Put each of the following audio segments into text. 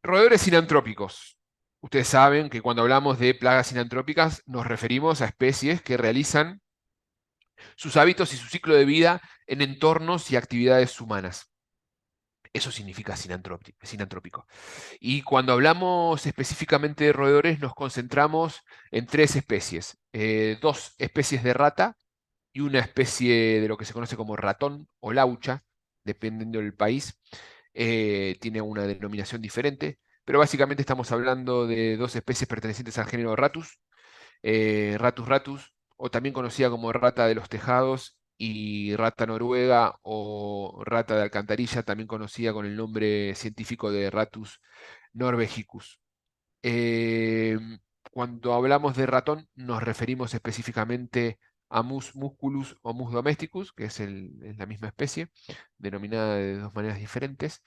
Roedores sinantrópicos. Ustedes saben que cuando hablamos de plagas sinantrópicas nos referimos a especies que realizan sus hábitos y su ciclo de vida en entornos y actividades humanas. Eso significa sinantrópico. Y cuando hablamos específicamente de roedores nos concentramos en tres especies. Dos especies de rata y una especie de lo que se conoce como ratón o laucha, dependiendo del país. Tiene una denominación diferente, pero básicamente estamos hablando de dos especies pertenecientes al género Ratus, Ratus ratus, o también conocida como rata de los tejados, y rata noruega o rata de alcantarilla, también conocida con el nombre científico de Ratus norvegicus. Eh, Cuando hablamos de ratón, nos referimos específicamente a Mus musculus o Mus domesticus, que es la misma especie, denominada de dos maneras diferentes,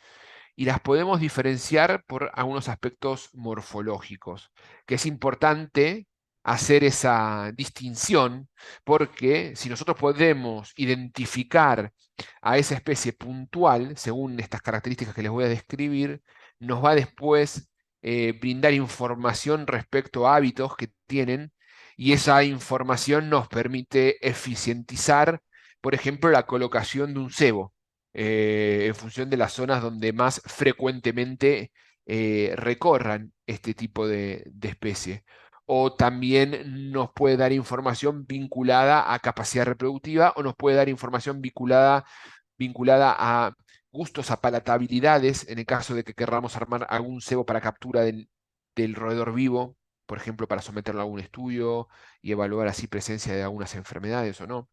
y las podemos diferenciar por algunos aspectos morfológicos, que es importante hacer esa distinción, porque si nosotros podemos identificar a esa especie puntual, según estas características que les voy a describir, nos va después brindar información respecto a hábitos que tienen, y esa información nos permite eficientizar, por ejemplo, la colocación de un cebo en función de las zonas donde más frecuentemente recorran este tipo de especie. O también nos puede dar información vinculada a capacidad reproductiva o nos puede dar información vinculada a gustos, a palatabilidades, en el caso de que querramos armar algún cebo para captura del roedor vivo, por ejemplo, para someterlo a algún estudio y evaluar así presencia de algunas enfermedades o no.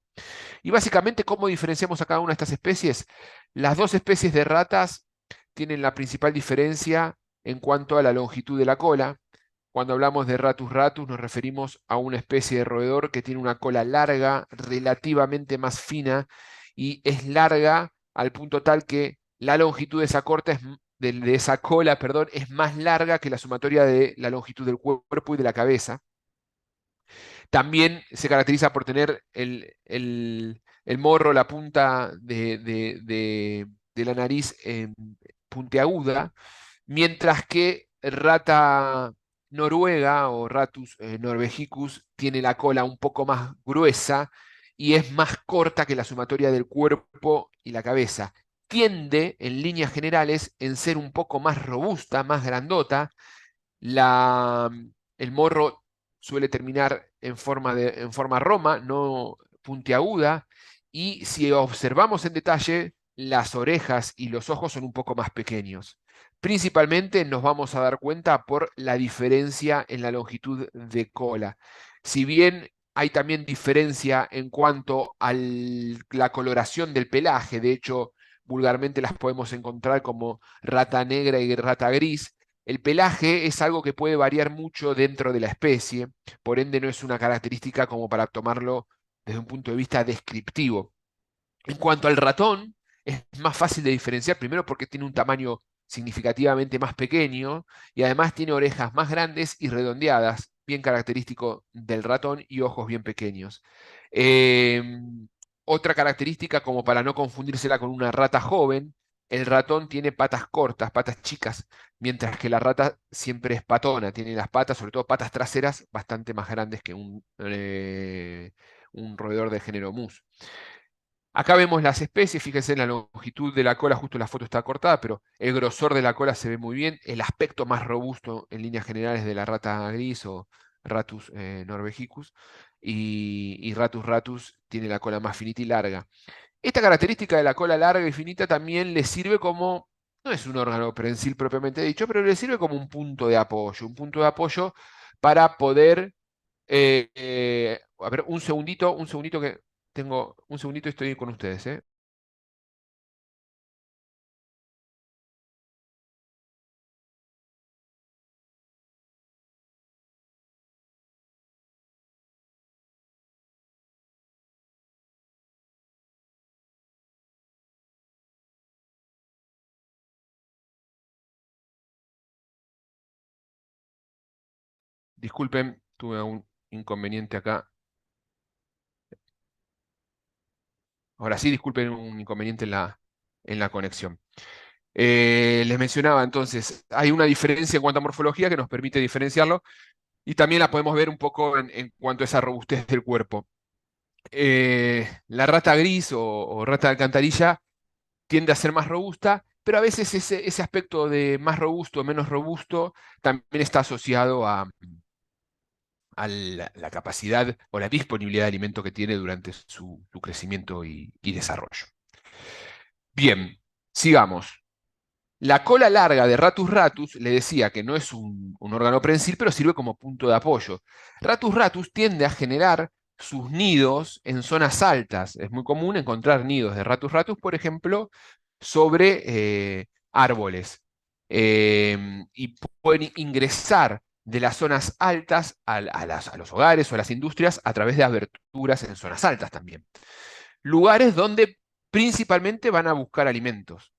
Y básicamente, ¿cómo diferenciamos a cada una de estas especies? Las dos especies de ratas tienen la principal diferencia en cuanto a la longitud de la cola. Cuando hablamos de Ratus ratus nos referimos a una especie de roedor que tiene una cola larga, relativamente más fina, y es larga al punto tal que la longitud de esa, de esa cola, perdón, es más larga que la sumatoria de la longitud del cuerpo y de la cabeza. También se caracteriza por tener el morro, la punta de la nariz puntiaguda, mientras que rata noruega o Ratus norvegicus tiene la cola un poco más gruesa y es más corta que la sumatoria del cuerpo y la cabeza. Tiende, en líneas generales, en ser un poco más robusta, más grandota. La, el morro suele terminar en forma roma, no puntiaguda, y si observamos en detalle, las orejas y los ojos son un poco más pequeños. Principalmente nos vamos a dar cuenta por la diferencia en la longitud de cola. Si bien hay también diferencia en cuanto a la coloración del pelaje, de hecho, vulgarmente las podemos encontrar como rata negra y rata gris. El pelaje es algo que puede variar mucho dentro de la especie, por ende no es una característica como para tomarlo desde un punto de vista descriptivo. En cuanto al ratón, es más fácil de diferenciar, primero porque tiene un tamaño significativamente más pequeño y además tiene orejas más grandes y redondeadas, bien característico del ratón, y ojos bien pequeños. Eh, Otra característica, como para no confundírsela con una rata joven, el ratón tiene patas cortas, patas chicas, mientras que la rata siempre es patona, tiene las patas, sobre todo patas traseras, bastante más grandes que un roedor de género mus. Acá vemos las especies, fíjense en la longitud de la cola, justo la foto está cortada, pero el grosor de la cola se ve muy bien, el aspecto más robusto en líneas generales de la rata gris o Ratus norvegicus, y Ratus ratus tiene la cola más finita y larga. Esta característica de la cola larga y finita también le sirve como, no es un órgano prensil propiamente dicho, pero le sirve como un punto de apoyo para poder a ver, un segundito que tengo, un segundito y estoy con ustedes, ¿eh? Disculpen, tuve un inconveniente acá. Ahora sí, disculpen un inconveniente en la conexión. Les mencionaba entonces, hay una diferencia en cuanto a morfología que nos permite diferenciarlo y también la podemos ver un poco en cuanto a esa robustez del cuerpo. La rata gris o rata de alcantarilla tiende a ser más robusta, pero a veces ese aspecto de más robusto o menos robusto también está asociado a la capacidad o la disponibilidad de alimento que tiene durante su crecimiento y desarrollo. Bien, sigamos. La cola larga de Ratus ratus, le decía que no es un órgano prensil, pero sirve como punto de apoyo. Ratus ratus tiende a generar sus nidos en zonas altas. Es muy común encontrar nidos de Ratus ratus, por ejemplo, sobre árboles. Y pueden ingresar de las zonas altas a los hogares o a las industrias a través de aberturas en zonas altas también. Lugares donde principalmente van a buscar alimentos.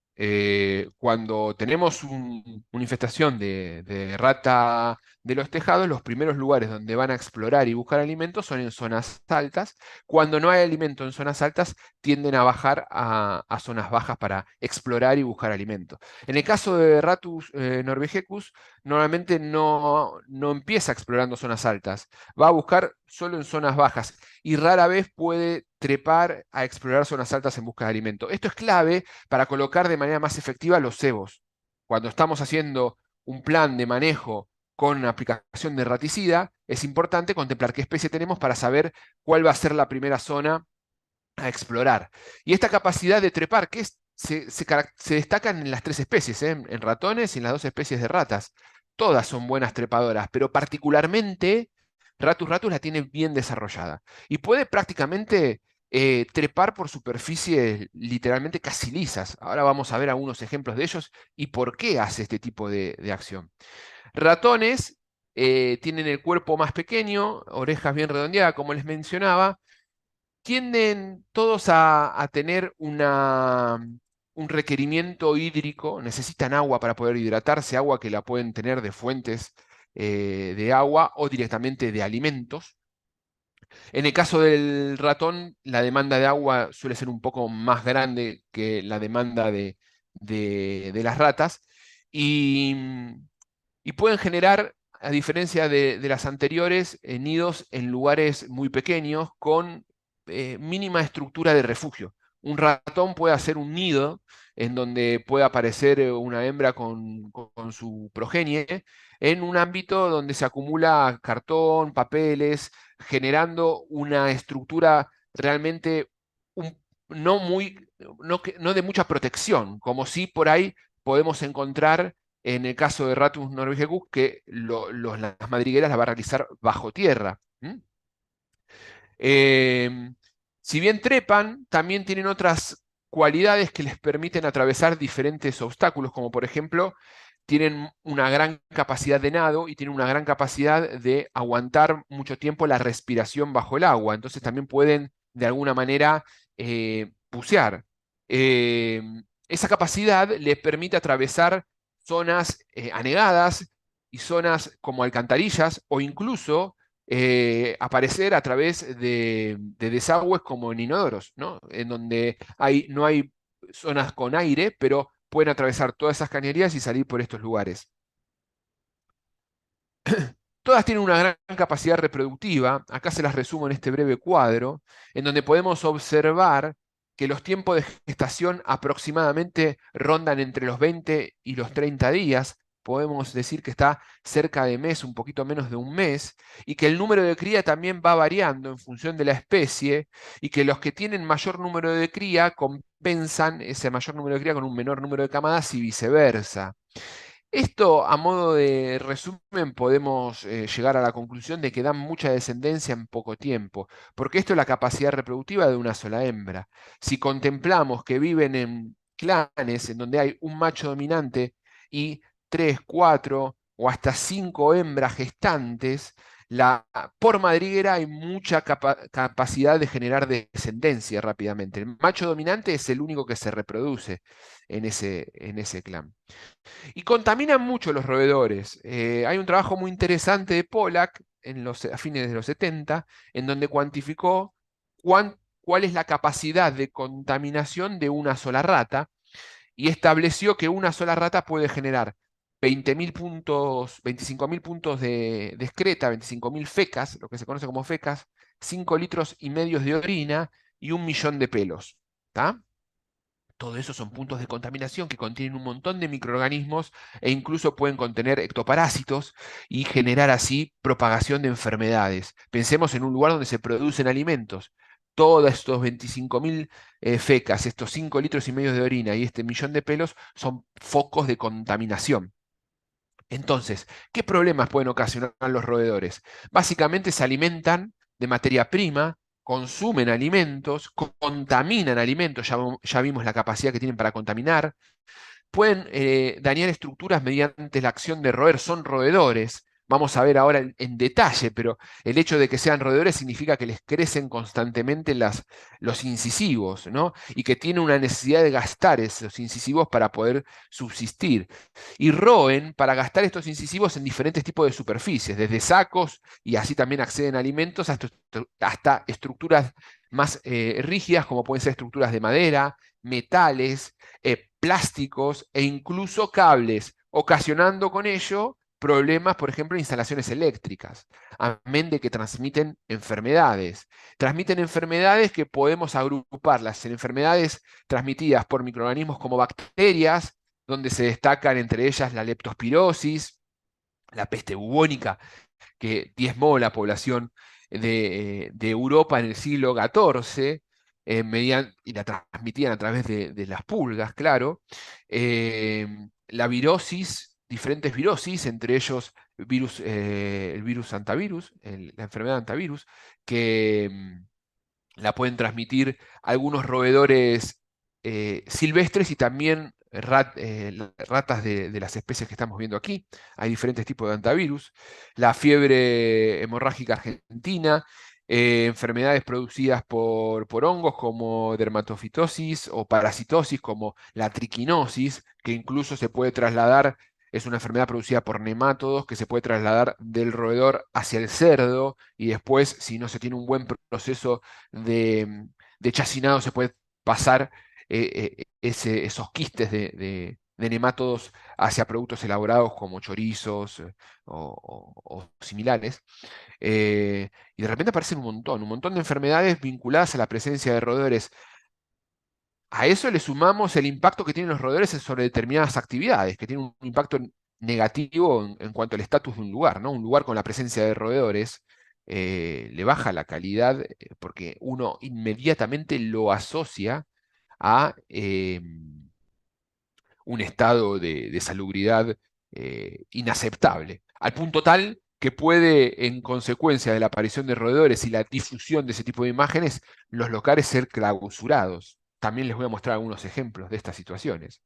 Cuando tenemos una infestación de rata de los tejados, los primeros lugares donde van a explorar y buscar alimentos son en zonas altas. Cuando no hay alimento en zonas altas, tienden a bajar a zonas bajas para explorar y buscar alimento. En el caso de Ratus norvegicus, normalmente no empieza explorando zonas altas, va a buscar solo en zonas bajas y rara vez puede trepar a explorar zonas altas en busca de alimento. Esto es clave para colocar de manera más efectiva los cebos. Cuando estamos haciendo un plan de manejo con aplicación de raticida, es importante contemplar qué especie tenemos para saber cuál va a ser la primera zona a explorar. Y esta capacidad de trepar, se destacan en las tres especies, en ratones y en las dos especies de ratas. Todas son buenas trepadoras, pero particularmente Ratus ratus la tiene bien desarrollada. Y puede prácticamente trepar por superficies literalmente casi lisas. Ahora vamos a ver algunos ejemplos de ellos y por qué hace este tipo de acción. Ratones tienen el cuerpo más pequeño, orejas bien redondeadas, como les mencionaba, tienden todos a tener un requerimiento hídrico, necesitan agua para poder hidratarse, agua que la pueden tener de fuentes de agua o directamente de alimentos. En el caso del ratón, la demanda de agua suele ser un poco más grande que la demanda de las ratas y, y pueden generar, a diferencia de las anteriores, nidos en lugares muy pequeños con mínima estructura de refugio. Un ratón puede hacer un nido en donde puede aparecer una hembra con su progenie en un ámbito donde se acumula cartón, papeles, generando una estructura realmente no muy, no de mucha protección, como si por ahí podemos encontrar en el caso de Ratus norvegicus que las madrigueras las va a realizar bajo tierra. Eh, si bien trepan, también tienen otras cualidades que les permiten atravesar diferentes obstáculos, como por ejemplo, tienen una gran capacidad de nado y tienen una gran capacidad de aguantar mucho tiempo la respiración bajo el agua. Entonces también pueden, de alguna manera, bucear. Eh, Esa capacidad les permite atravesar zonas anegadas y zonas como alcantarillas o incluso aparecer a través de desagües como en inodoros, ¿no? En donde no hay zonas con aire, pero pueden atravesar todas esas cañerías y salir por estos lugares. Todas tienen una gran capacidad reproductiva, acá se las resumo en este breve cuadro, en donde podemos observar que los tiempos de gestación aproximadamente rondan entre los 20 y los 30 días, podemos decir que está cerca de mes, un poquito menos de un mes, y que el número de cría también va variando en función de la especie, y que los que tienen mayor número de cría compensan ese mayor número de cría con un menor número de camadas y viceversa. Esto, a modo de resumen, podemos llegar a la conclusión de que dan mucha descendencia en poco tiempo, porque esto es la capacidad reproductiva de una sola hembra. Si contemplamos que viven en clanes en donde hay un macho dominante y tres, cuatro o hasta cinco hembras gestantes, por madriguera hay mucha capacidad de generar descendencia rápidamente. El macho dominante es el único que se reproduce en ese clan. Y contaminan mucho los roedores. Hay un trabajo muy interesante de Pollack a fines de los 70, en donde cuantificó cuál es la capacidad de contaminación de una sola rata. y estableció que una sola rata puede generar 20.000 puntos, 25.000 puntos de excreta, 25.000 fecas, lo que se conoce como fecas, 5 litros y medio de orina y 1 millón de pelos. ¿Tá? Todo eso son puntos de contaminación que contienen un montón de microorganismos e incluso pueden contener ectoparásitos y generar así propagación de enfermedades. Pensemos en un lugar donde se producen alimentos. Todos estos 25.000 fecas, estos 5 litros y medio de orina y este millón de pelos son focos de contaminación. Entonces, ¿qué problemas pueden ocasionar los roedores? Básicamente se alimentan de materia prima, consumen alimentos, contaminan alimentos, ya vimos la capacidad que tienen para contaminar, pueden dañar estructuras mediante la acción de roer, son roedores. Vamos a ver ahora en detalle, pero el hecho de que sean roedores significa que les crecen constantemente los incisivos, ¿no? Y que tienen una necesidad de gastar esos incisivos para poder subsistir. Y roen para gastar estos incisivos en diferentes tipos de superficies, desde sacos, y así también acceden a alimentos, hasta estructuras más rígidas, como pueden ser estructuras de madera, metales, plásticos e incluso cables, ocasionando con ello problemas, por ejemplo, en instalaciones eléctricas, amén de que transmiten enfermedades. Transmiten enfermedades que podemos agruparlas en enfermedades transmitidas por microorganismos como bacterias, donde se destacan entre ellas la leptospirosis, la peste bubónica, que diezmó la población de Europa en el siglo XIV, y la transmitían a través de las pulgas, claro. La virosis, diferentes virosis, entre ellos el virus antivirus, la enfermedad antivirus, que la pueden transmitir algunos roedores silvestres y también ratas de las especies que estamos viendo aquí. Hay diferentes tipos de antivirus. La fiebre hemorrágica argentina, enfermedades producidas por hongos como dermatofitosis o parasitosis como la triquinosis, que incluso se puede trasladar, es una enfermedad producida por nemátodos que se puede trasladar del roedor hacia el cerdo y después, si no se tiene un buen proceso de chacinado, se puede pasar esos quistes de nemátodos hacia productos elaborados como chorizos o similares. Y de repente aparecen un montón de enfermedades vinculadas a la presencia de roedores. A eso le sumamos el impacto que tienen los roedores sobre determinadas actividades, que tienen un impacto negativo en cuanto al estatus de un lugar, ¿no? Un lugar con la presencia de roedores le baja la calidad porque uno inmediatamente lo asocia a un estado de salubridad inaceptable, al punto tal que puede, en consecuencia de la aparición de roedores y la difusión de ese tipo de imágenes, los locales ser clausurados. También les voy a mostrar algunos ejemplos de estas situaciones.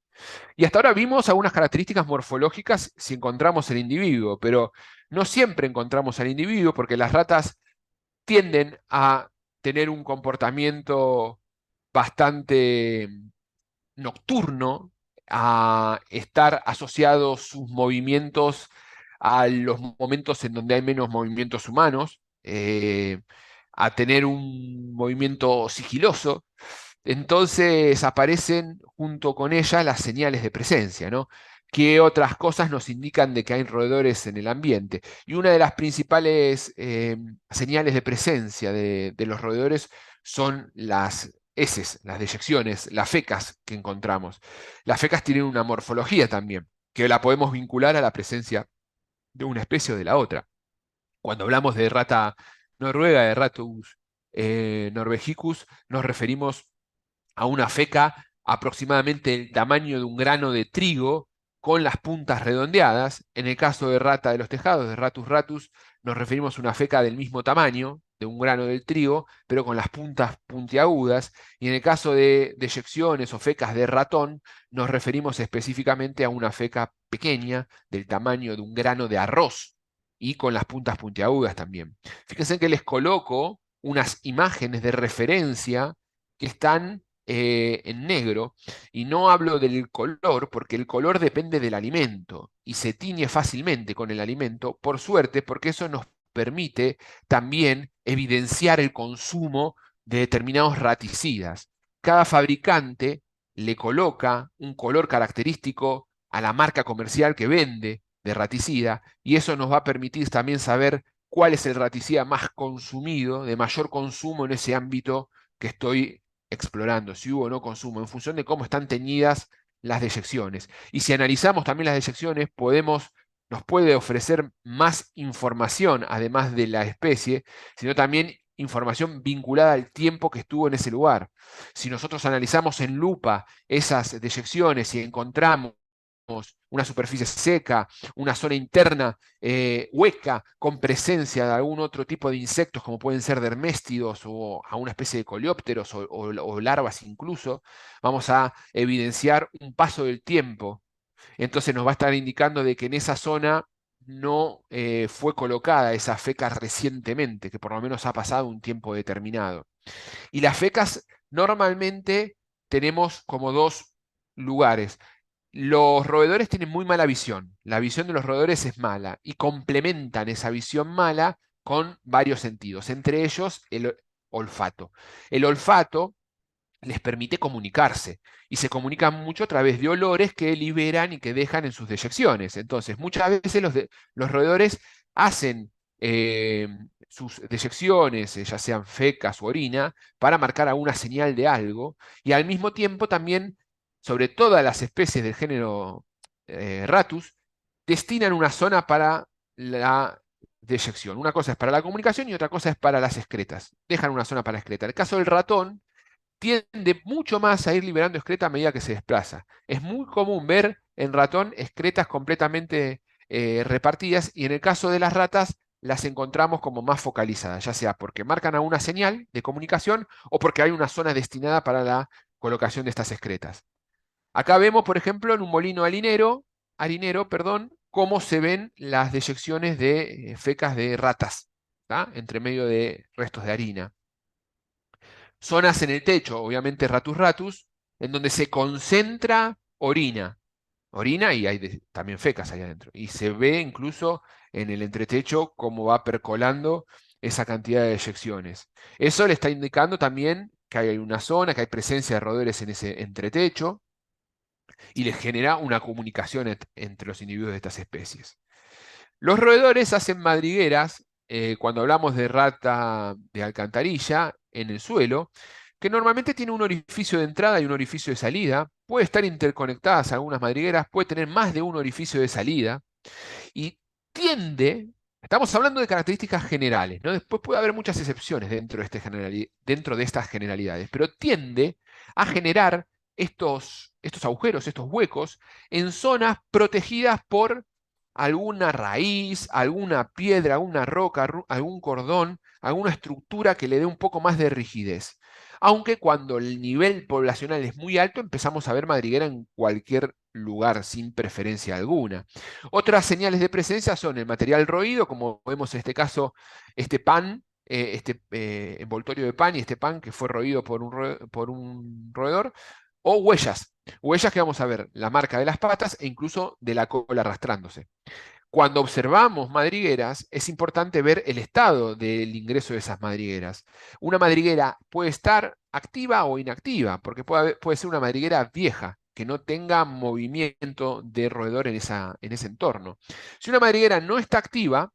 Y hasta ahora vimos algunas características morfológicas si encontramos el individuo, pero no siempre encontramos al individuo porque las ratas tienden a tener un comportamiento bastante nocturno, a estar asociados sus movimientos a los momentos en donde hay menos movimientos humanos, a tener un movimiento sigiloso. Entonces aparecen junto con ella las señales de presencia, ¿no? ¿Qué otras cosas nos indican de que hay roedores en el ambiente? Y una de las principales señales de presencia de los roedores son las heces, las deyecciones, las fecas que encontramos. Las fecas tienen una morfología también, que la podemos vincular a la presencia de una especie o de la otra. Cuando hablamos de rata noruega, de Ratus norvegicus, nos referimos a una feca aproximadamente el tamaño de un grano de trigo con las puntas redondeadas. En el caso de rata de los tejados, de Ratus ratus, nos referimos a una feca del mismo tamaño, de un grano del trigo, pero con las puntas puntiagudas. Y en el caso de deyecciones o fecas de ratón, nos referimos específicamente a una feca pequeña, del tamaño de un grano de arroz y con las puntas puntiagudas también. Fíjense que les coloco unas imágenes de referencia que están en negro, y no hablo del color, porque el color depende del alimento y se tiñe fácilmente con el alimento, por suerte, porque eso nos permite también evidenciar el consumo de determinados raticidas. Cada fabricante le coloca un color característico a la marca comercial que vende de raticida, y eso nos va a permitir también saber cuál es el raticida más consumido, de mayor consumo en ese ámbito que estoy explorando, si hubo o no consumo, en función de cómo están teñidas las deyecciones. Y si analizamos también las deyecciones, nos puede ofrecer más información, además de la especie, sino también información vinculada al tiempo que estuvo en ese lugar. Si nosotros analizamos en lupa esas deyecciones y encontramos una superficie seca, una zona interna hueca con presencia de algún otro tipo de insectos, como pueden ser derméstidos o a una especie de coleópteros o larvas incluso, vamos a evidenciar un paso del tiempo. Entonces nos va a estar indicando de que en esa zona no fue colocada esa feca recientemente, que por lo menos ha pasado un tiempo determinado. Y las fecas normalmente tenemos como dos lugares. Los roedores tienen muy mala visión. La visión de los roedores es mala y complementan esa visión mala con varios sentidos, entre ellos el olfato. El olfato les permite comunicarse y se comunican mucho a través de olores que liberan y que dejan en sus deyecciones. Entonces, muchas veces los roedores hacen sus deyecciones, ya sean fecas o orina, para marcar alguna señal de algo y al mismo tiempo también, sobre todas las especies del género Ratus, destinan una zona para la deyección. Una cosa es para la comunicación y otra cosa es para las excretas. Dejan una zona para excreta. En el caso del ratón, tiende mucho más a ir liberando excreta a medida que se desplaza. Es muy común ver en ratón excretas completamente repartidas y en el caso de las ratas las encontramos como más focalizadas, ya sea porque marcan a una señal de comunicación o porque hay una zona destinada para la colocación de estas excretas. Acá vemos, por ejemplo, en un molino harinero, perdón, cómo se ven las deyecciones de fecas de ratas, ¿tá? Entre medio de restos de harina. Zonas en el techo, obviamente ratus ratus, en donde se concentra orina y hay también fecas ahí adentro. Y se ve incluso en el entretecho cómo va percolando esa cantidad de eyecciones. Eso le está indicando también que hay una zona, que hay presencia de roedores en ese entretecho y le genera una comunicación entre los individuos de estas especies. Los roedores hacen madrigueras, cuando hablamos de rata de alcantarilla, en el suelo, que normalmente tiene un orificio de entrada y un orificio de salida. Puede estar interconectadas algunas madrigueras, puede tener más de un orificio de salida y tiende, estamos hablando de características generales, ¿no? Después puede haber muchas excepciones dentro de estas generalidades, pero tiende a generar estos agujeros, estos huecos, en zonas protegidas por alguna raíz, alguna piedra, alguna roca, algún cordón, alguna estructura que le dé un poco más de rigidez. Aunque cuando el nivel poblacional es muy alto, empezamos a ver madriguera en cualquier lugar sin preferencia alguna. Otras señales de presencia son el material roído, como vemos en este caso, este pan, este envoltorio de pan y este pan que fue roído por un roedor, o huellas. Huellas que vamos a ver la marca de las patas e incluso de la cola arrastrándose. Cuando observamos madrigueras, es importante ver el estado del ingreso de esas madrigueras. Una madriguera puede estar activa o inactiva, porque puede ser una madriguera vieja, que no tenga movimiento de roedor en ese entorno. Si una madriguera no está activa,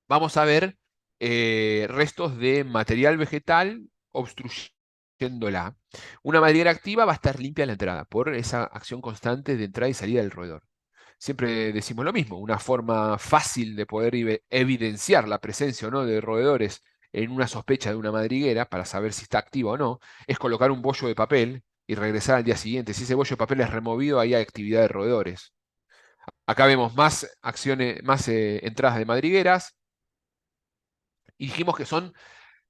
vamos a ver restos de material vegetal obstruyéndola. Una madriguera activa va a estar limpia en la entrada, por esa acción constante de entrada y salida del roedor. Siempre decimos lo mismo, una forma fácil de poder evidenciar la presencia o no de roedores en una sospecha de una madriguera, para saber si está activa o no, es colocar un bollo de papel y regresar al día siguiente. Si ese bollo de papel es removido, ahí hay actividad de roedores. Acá vemos más acciones, más entradas de madrigueras, y dijimos que son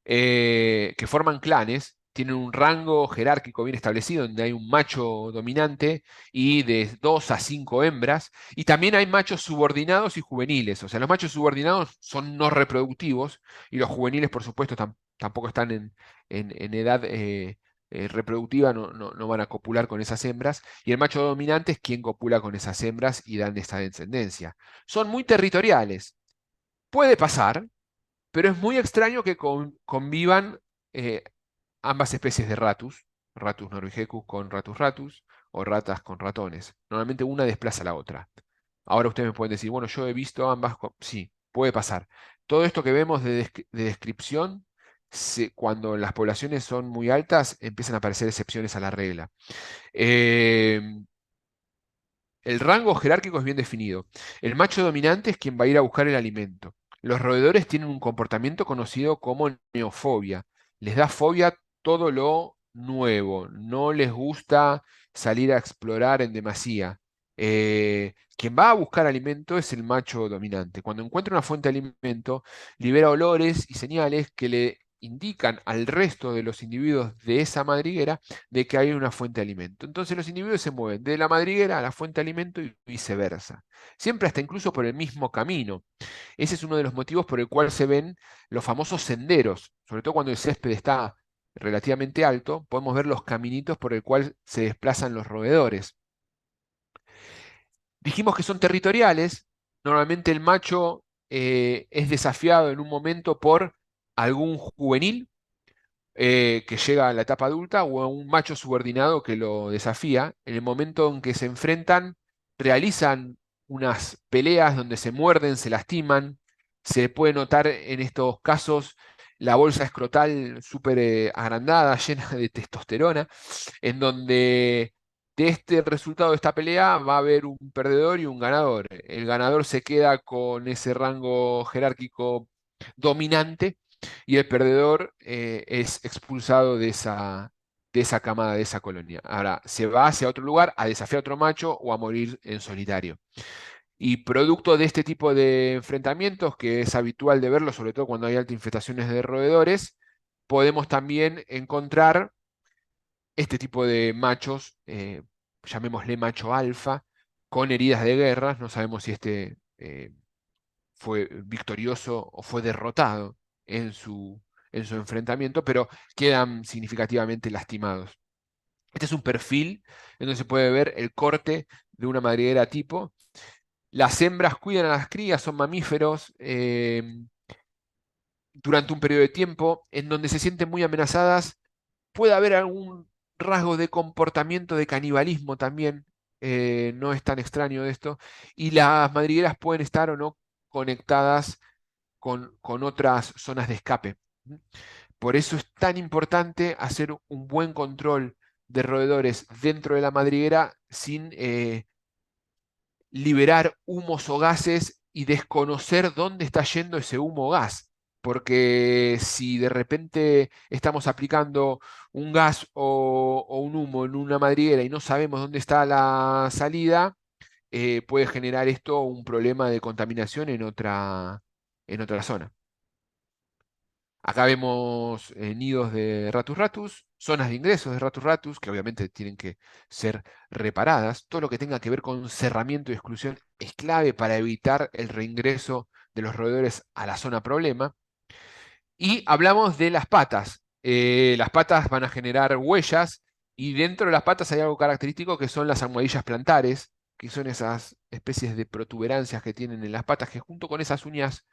que forman clanes, tienen un rango jerárquico bien establecido, donde hay un macho dominante y de 2 a 5 hembras, y también hay machos subordinados y juveniles. O sea, los machos subordinados son no reproductivos y los juveniles, por supuesto, tampoco están en edad reproductiva, no van a copular con esas hembras, y el macho dominante es quien copula con esas hembras y dan esta descendencia. Son muy territoriales. Puede pasar, pero es muy extraño que convivan eh, ambas especies de ratus. Ratus norvegicus con Ratus ratus, o ratas con ratones. Normalmente una desplaza a la otra. Ahora ustedes me pueden decir, bueno, yo he visto ambas. Sí, puede pasar. Todo esto que vemos de descripción, cuando las poblaciones son muy altas, empiezan a aparecer excepciones a la regla. Eh, el rango jerárquico es bien definido. El macho dominante es quien va a ir a buscar el alimento. Los roedores tienen un comportamiento conocido como neofobia. Les da fobia todo lo nuevo. No les gusta salir a explorar en demasía. Quien va a buscar alimento es el macho dominante. Cuando encuentra una fuente de alimento, libera olores y señales que le indican al resto de los individuos de esa madriguera de que hay una fuente de alimento. Entonces los individuos se mueven de la madriguera a la fuente de alimento y viceversa. Siempre hasta incluso por el mismo camino. Ese es uno de los motivos por el cual se ven los famosos senderos, sobre todo cuando el césped está relativamente alto, podemos ver los caminitos por el cual se desplazan los roedores. Dijimos que son territoriales, normalmente el macho es desafiado en un momento por algún juvenil que llega a la etapa adulta o a un macho subordinado que lo desafía. En el momento en que se enfrentan, realizan unas peleas donde se muerden, se lastiman. Se puede notar en estos casos la bolsa escrotal súper agrandada, llena de testosterona, en donde de este resultado de esta pelea va a haber un perdedor y un ganador. El ganador se queda con ese rango jerárquico dominante y el perdedor es expulsado de esa camada, de esa colonia. Ahora, se va hacia otro lugar a desafiar a otro macho o a morir en solitario. Y producto de este tipo de enfrentamientos, que es habitual de verlo, sobre todo cuando hay altas infestaciones de roedores, podemos también encontrar este tipo de machos, llamémosle macho alfa, con heridas de guerra. No sabemos si este fue victorioso o fue derrotado en en su enfrentamiento, pero quedan significativamente lastimados. Este es un perfil en donde se puede ver el corte de una madriguera tipo. Las hembras cuidan a las crías, son mamíferos, durante un periodo de tiempo en donde se sienten muy amenazadas. Puede haber algún rasgo de comportamiento de canibalismo también, no es tan extraño esto, y las madrigueras pueden estar o no conectadas con otras zonas de escape. Por eso es tan importante hacer un buen control de roedores dentro de la madriguera sin liberar humos o gases y desconocer dónde está yendo ese humo o gas. Porque si de repente estamos aplicando un gas o un humo en una madriguera y no sabemos dónde está la salida, puede generar esto un problema de contaminación en otra zona. Acá vemos nidos de Ratus ratus, zonas de ingresos de Ratus ratus, que obviamente tienen que ser reparadas. Todo lo que tenga que ver con cerramiento y exclusión es clave para evitar el reingreso de los roedores a la zona problema. Y hablamos de las patas. Las patas van a generar huellas y dentro de las patas hay algo característico que son las almohadillas plantares, que son esas especies de protuberancias que tienen en las patas que junto con esas uñas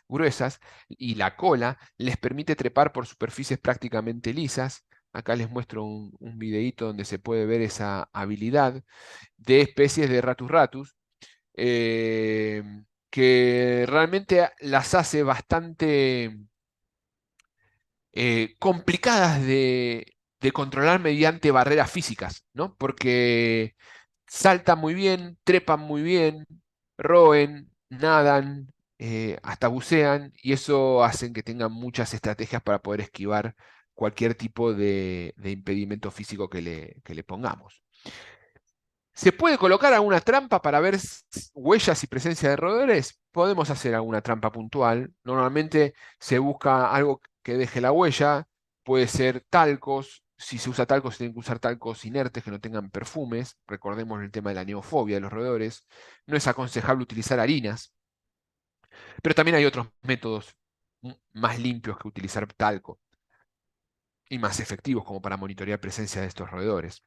gruesas y la cola les permite trepar por superficies prácticamente lisas. Acá les muestro un videíto donde se puede ver esa habilidad de especies de Ratus ratus, eh, que realmente las hace bastante complicadas de controlar mediante barreras físicas, ¿no? Porque saltan muy bien, trepan muy bien, roen, nadan, hasta bucean, y eso hacen que tengan muchas estrategias para poder esquivar cualquier tipo de impedimento físico que le pongamos. ¿Se puede colocar alguna trampa para ver huellas y presencia de roedores? Podemos hacer alguna trampa puntual. Normalmente se busca algo que deje la huella. Puede ser talcos. Si se usa talcos, se tienen que usar talcos inertes que no tengan perfumes. Recordemos el tema de la neofobia de los roedores. No es aconsejable utilizar harinas, pero también hay otros métodos más limpios que utilizar talco y más efectivos como para monitorear presencia de estos roedores.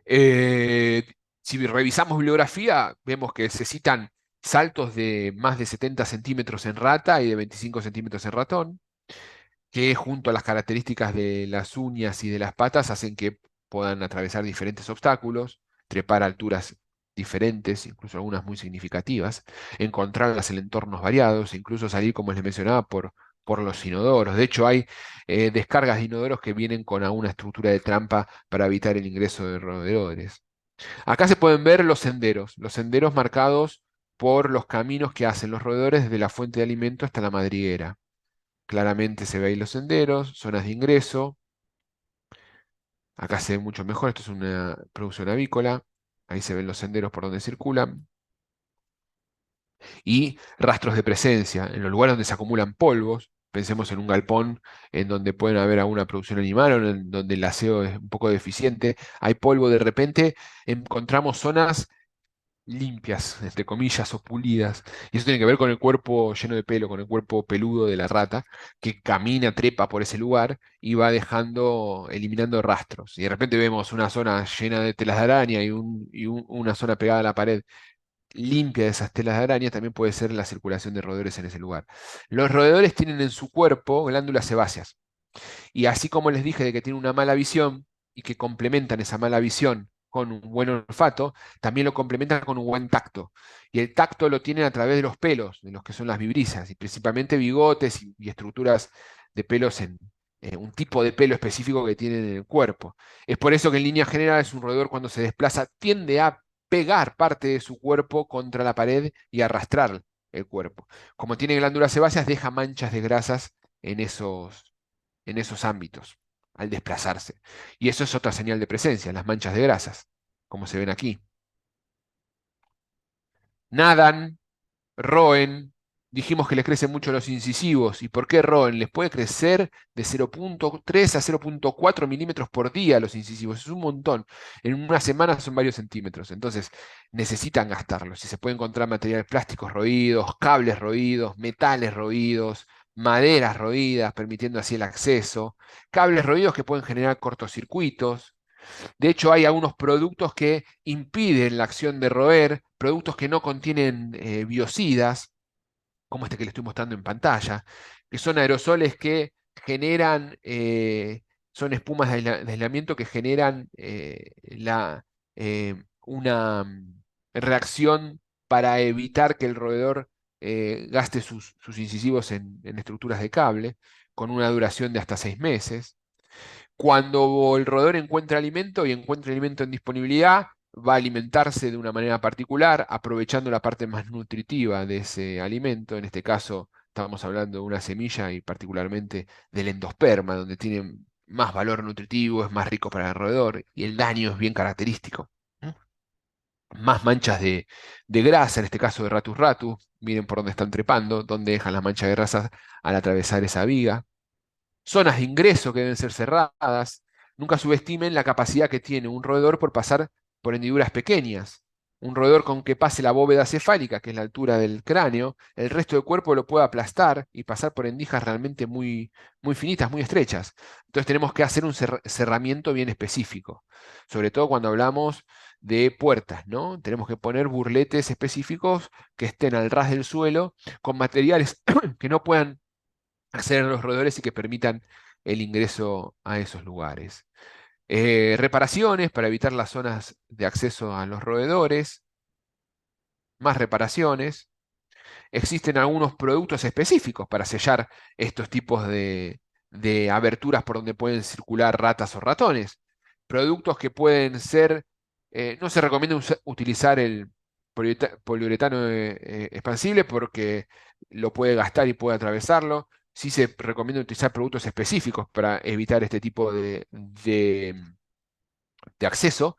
Eh, si revisamos bibliografía, vemos que se citan saltos de más de 70 centímetros en rata y de 25 centímetros en ratón. que junto a las características de las uñas y de las patas hacen que puedan atravesar diferentes obstáculos, trepar a alturas diferentes, incluso algunas muy significativas, encontrarlas en entornos variados, e incluso salir, como les mencionaba, por los inodoros. De hecho, hay descargas de inodoros que vienen con alguna estructura de trampa para evitar el ingreso de roedores. Acá se pueden ver los senderos marcados por los caminos que hacen los roedores desde la fuente de alimento hasta la madriguera. Claramente se ve ahí los senderos, zonas de ingreso. Acá se ve mucho mejor, esto es una producción avícola. Ahí se ven los senderos por donde circulan. Y rastros de presencia, en los lugares donde se acumulan polvos. Pensemos en un galpón en donde pueden haber alguna producción animal o en donde el aseo es un poco deficiente. Hay polvo, de repente encontramos zonas limpias, entre comillas, o pulidas. Y eso tiene que ver con el cuerpo lleno de pelo, con el cuerpo peludo de la rata, que camina, trepa por ese lugar y va dejando, eliminando rastros. Y de repente vemos una zona llena de telas de araña una zona pegada a la pared limpia de esas telas de araña, también puede ser la circulación de roedores en ese lugar. Los roedores tienen en su cuerpo glándulas sebáceas. Y así como les dije de que tienen una mala visión y que complementan esa mala visión con un buen olfato, también lo complementan con un buen tacto. Y el tacto lo tienen a través de los pelos, de los que son las vibrisas, y principalmente bigotes y estructuras de pelos en un tipo de pelo específico que tienen en el cuerpo. Es por eso que en línea general es un roedor cuando se desplaza tiende a pegar parte de su cuerpo contra la pared y arrastrar el cuerpo. Como tiene glándulas sebáceas, deja manchas de grasas en esos ámbitos al desplazarse. Y eso es otra señal de presencia, las manchas de grasas, como se ven aquí. Nadan, roen, dijimos que les crecen mucho los incisivos. ¿Y por qué roen? Les puede crecer de 0,3 a 0,4 milímetros por día los incisivos. Es un montón. En una semana son varios centímetros. Entonces necesitan gastarlos. Y se puede encontrar materiales plásticos roídos, cables roídos, metales roídos, maderas roídas, permitiendo así el acceso. Cables roídos que pueden generar cortocircuitos. De hecho, hay algunos productos que impiden la acción de roer, productos que no contienen biocidas, como este que le estoy mostrando en pantalla, que son aerosoles que generan, son espumas de aislamiento que generan una reacción para evitar que el roedor gaste sus incisivos en estructuras de cable, con una duración de hasta 6 meses. Cuando el roedor encuentra alimento y encuentra alimento en disponibilidad, va a alimentarse de una manera particular, aprovechando la parte más nutritiva de ese alimento. En este caso, estamos hablando de una semilla y particularmente del endosperma, donde tiene más valor nutritivo, es más rico para el roedor y el daño es bien característico. ¿Mm? Más manchas de grasa, en este caso de Ratus ratus, miren por dónde están trepando, dónde dejan las manchas de grasa al atravesar esa viga. Zonas de ingreso que deben ser cerradas. Nunca subestimen la capacidad que tiene un roedor por pasar por hendiduras pequeñas. Un roedor con que pase la bóveda cefálica, que es la altura del cráneo, el resto del cuerpo lo puede aplastar y pasar por endijas realmente muy, muy finitas, muy estrechas. Entonces tenemos que hacer un cerramiento bien específico, sobre todo cuando hablamos de puertas, ¿no? Tenemos que poner burletes específicos que estén al ras del suelo, con materiales que no puedan acceder a los roedores y que permitan el ingreso a esos lugares. Reparaciones para evitar las zonas de acceso a los roedores, más reparaciones. Existen algunos productos específicos para sellar estos tipos de aberturas por donde pueden circular ratas o ratones. Productos que pueden ser, no se recomienda utilizar el poliuretano expansible porque lo puede gastar y puede atravesarlo. Sí se recomienda utilizar productos específicos para evitar este tipo de acceso,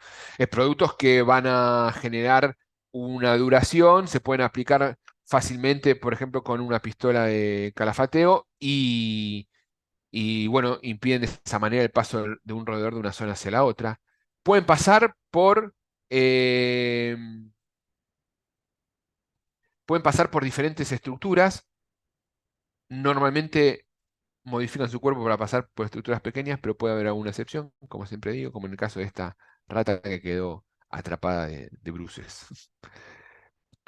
productos que van a generar una duración, se pueden aplicar fácilmente, por ejemplo, con una pistola de calafateo y bueno, impiden de esa manera el paso de un roedor de una zona hacia la otra. Pueden pasar eh, pueden pasar por diferentes estructuras, normalmente modifican su cuerpo para pasar por estructuras pequeñas, pero puede haber alguna excepción, como siempre digo, como en el caso de esta rata que quedó atrapada de bruces.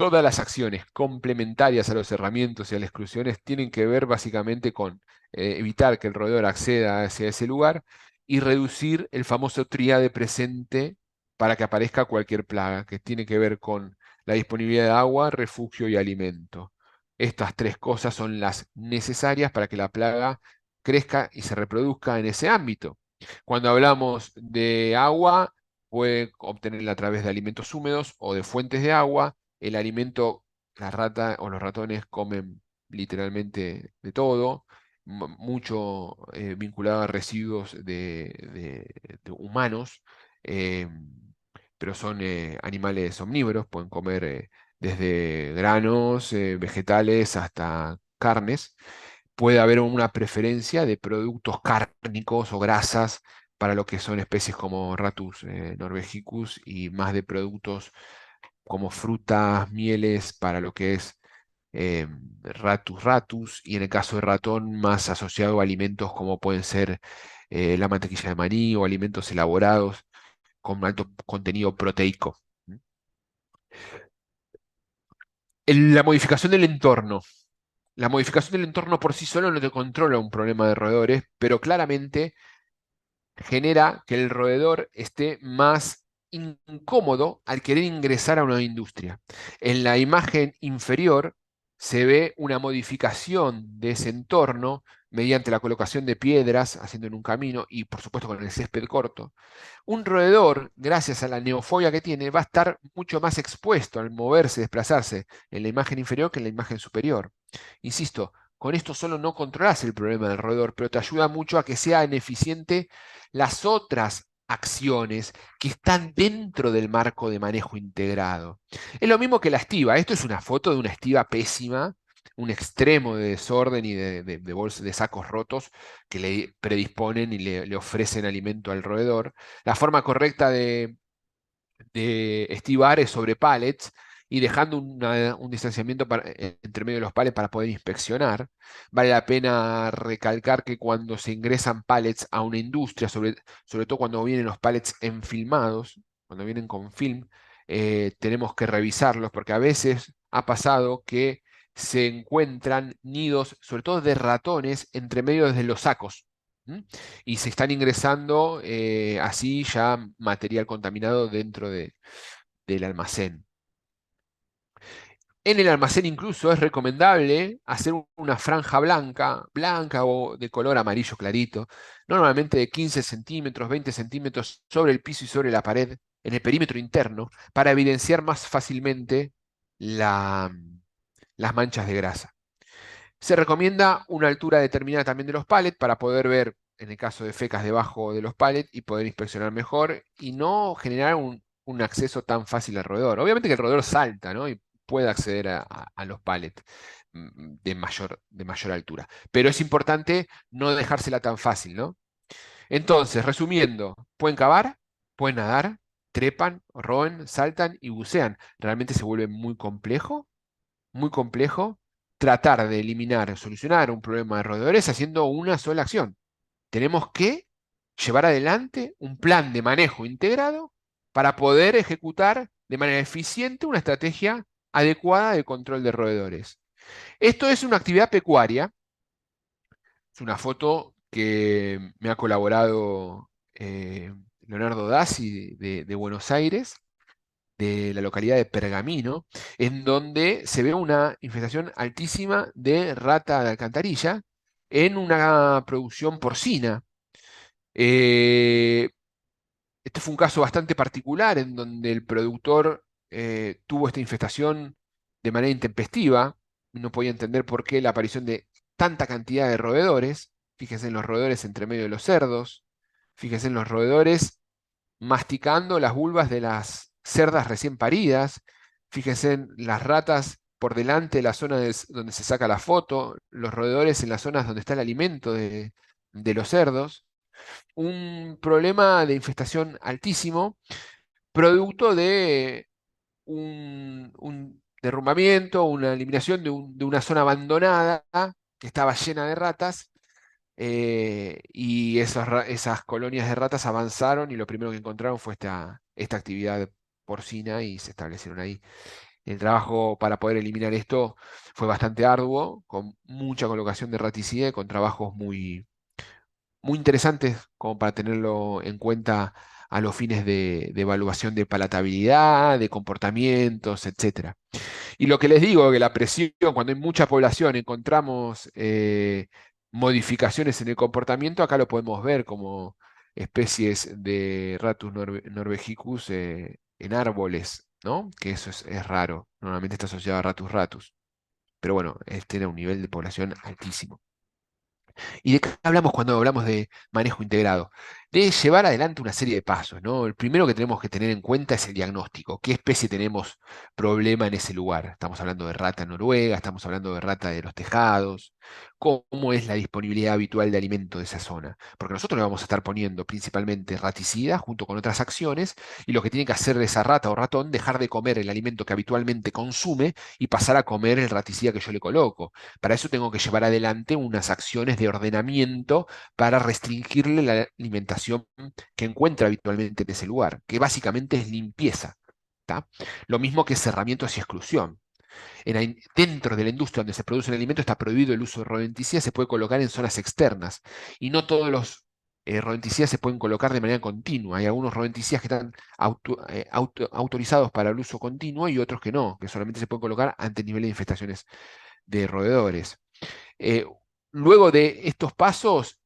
Todas las acciones complementarias a los cerramientos y a las exclusiones tienen que ver básicamente con evitar que el roedor acceda hacia ese lugar y reducir el famoso tríade presente para que aparezca cualquier plaga, que tiene que ver con la disponibilidad de agua, refugio y alimento. Estas tres cosas son las necesarias para que la plaga crezca y se reproduzca en ese ámbito. Cuando hablamos de agua, puede obtenerla a través de alimentos húmedos o de fuentes de agua. El alimento, la rata o los ratones comen literalmente de todo, mucho vinculado a residuos de humanos, eh, pero son animales omnívoros, pueden comer desde granos, vegetales hasta carnes. Puede haber una preferencia de productos cárnicos o grasas para lo que son especies como Ratus norvegicus y más de productos como frutas, mieles para lo que es Ratus ratus, y en el caso de ratón más asociado a alimentos como pueden ser la mantequilla de maní o alimentos elaborados con alto contenido proteico. La modificación del entorno. La modificación del entorno por sí solo no te controla un problema de roedores, pero claramente genera que el roedor esté más incómodo al querer ingresar a una industria. En la imagen inferior se ve una modificación de ese entorno mediante la colocación de piedras, haciendo en un camino y por supuesto con el césped corto. Un roedor, gracias a la neofobia que tiene, va a estar mucho más expuesto al moverse, desplazarse en la imagen inferior que en la imagen superior. Insisto, con esto solo no controlas el problema del roedor, pero te ayuda mucho a que sean eficientes las otras acciones que están dentro del marco de manejo integrado. Es lo mismo que la estiva. Esto es una foto de una estiva pésima, un extremo de desorden y de sacos rotos que le predisponen y le ofrecen alimento al roedor. La forma correcta de estivar es sobre pallets y dejando un distanciamiento entre medio de los pallets para poder inspeccionar. Vale la pena recalcar que cuando se ingresan pallets a una industria, sobre todo cuando vienen los pallets enfilmados, cuando vienen con film, tenemos que revisarlos porque a veces ha pasado que se encuentran nidos, sobre todo de ratones, entre medio de los sacos. ¿M? Y se están ingresando así ya material contaminado dentro del almacén. En el almacén incluso es recomendable hacer una franja blanca, blanca o de color amarillo clarito, normalmente de 15 centímetros, 20 centímetros sobre el piso y sobre la pared, en el perímetro interno, para evidenciar más fácilmente las manchas de grasa. Se recomienda una altura determinada también de los pallets para poder ver, en el caso de fecas, debajo de los pallets y poder inspeccionar mejor y no generar un acceso tan fácil al roedor. Obviamente que el roedor salta, ¿no? Y puede acceder a los pallets de mayor altura. Pero es importante no dejársela tan fácil, ¿no? Entonces, resumiendo, pueden cavar, pueden nadar, trepan, roen, saltan y bucean. Realmente se vuelve muy complejo tratar de eliminar, solucionar un problema de roedores haciendo una sola acción. Tenemos que llevar adelante un plan de manejo integrado para poder ejecutar de manera eficiente una estrategia adecuada de control de roedores. Esto es una actividad pecuaria, es una foto que me ha colaborado Leonardo Dassi de Buenos Aires, de la localidad de Pergamino, en donde se ve una infestación altísima de rata de alcantarilla en una producción porcina. Eh, este fue un caso bastante particular en donde el productor tuvo esta infestación de manera intempestiva. No podía entender por qué la aparición de tanta cantidad de roedores. Fíjense en los roedores entre medio de los cerdos. Fíjense en los roedores masticando las vulvas de las cerdas recién paridas. Fíjense en las ratas por delante de la zona donde se saca la foto, los roedores en las zonas donde está el alimento de los cerdos. Un problema de infestación altísimo, producto de un derrumbamiento, una eliminación de una zona abandonada que estaba llena de ratas y esas colonias de ratas avanzaron y lo primero que encontraron fue esta actividad porcina y se establecieron ahí. El trabajo para poder eliminar esto fue bastante arduo, con mucha colocación de raticida y con trabajos muy interesantes como para tenerlo en cuenta a los fines de evaluación de palatabilidad, de comportamientos, etcétera. Y lo que les digo, que la presión, cuando hay mucha población, encontramos modificaciones en el comportamiento, acá lo podemos ver como especies de Ratus norvegicus en árboles, ¿no? Que eso es raro, normalmente está asociado a Ratus ratus, pero bueno, este era un nivel de población altísimo. ¿Y de qué hablamos cuando hablamos de manejo integrado? De llevar adelante una serie de pasos, ¿no? El primero que tenemos que tener en cuenta es el diagnóstico. ¿Qué especie tenemos problema en ese lugar? Estamos hablando de rata noruega, estamos hablando de rata de los tejados. ¿Cómo es la disponibilidad habitual de alimento de esa zona? Porque nosotros le vamos a estar poniendo principalmente raticida junto con otras acciones, y lo que tiene que hacer esa rata o ratón, dejar de comer el alimento que habitualmente consume y pasar a comer el raticida que yo le coloco. Para eso tengo que llevar adelante unas acciones de ordenamiento para restringirle la alimentación que encuentra habitualmente en ese lugar, que básicamente es limpieza. ¿Tá? Lo mismo que cerramientos y exclusión. Dentro de la industria donde se produce el alimento está prohibido el uso de rodenticidas, se puede colocar en zonas externas. Y no todos los rodenticidas se pueden colocar de manera continua. Hay algunos rodenticidas que están autorizados para el uso continuo y otros que no, que solamente se pueden colocar ante niveles de infestaciones de roedores. Eh, Luego de estos pasos,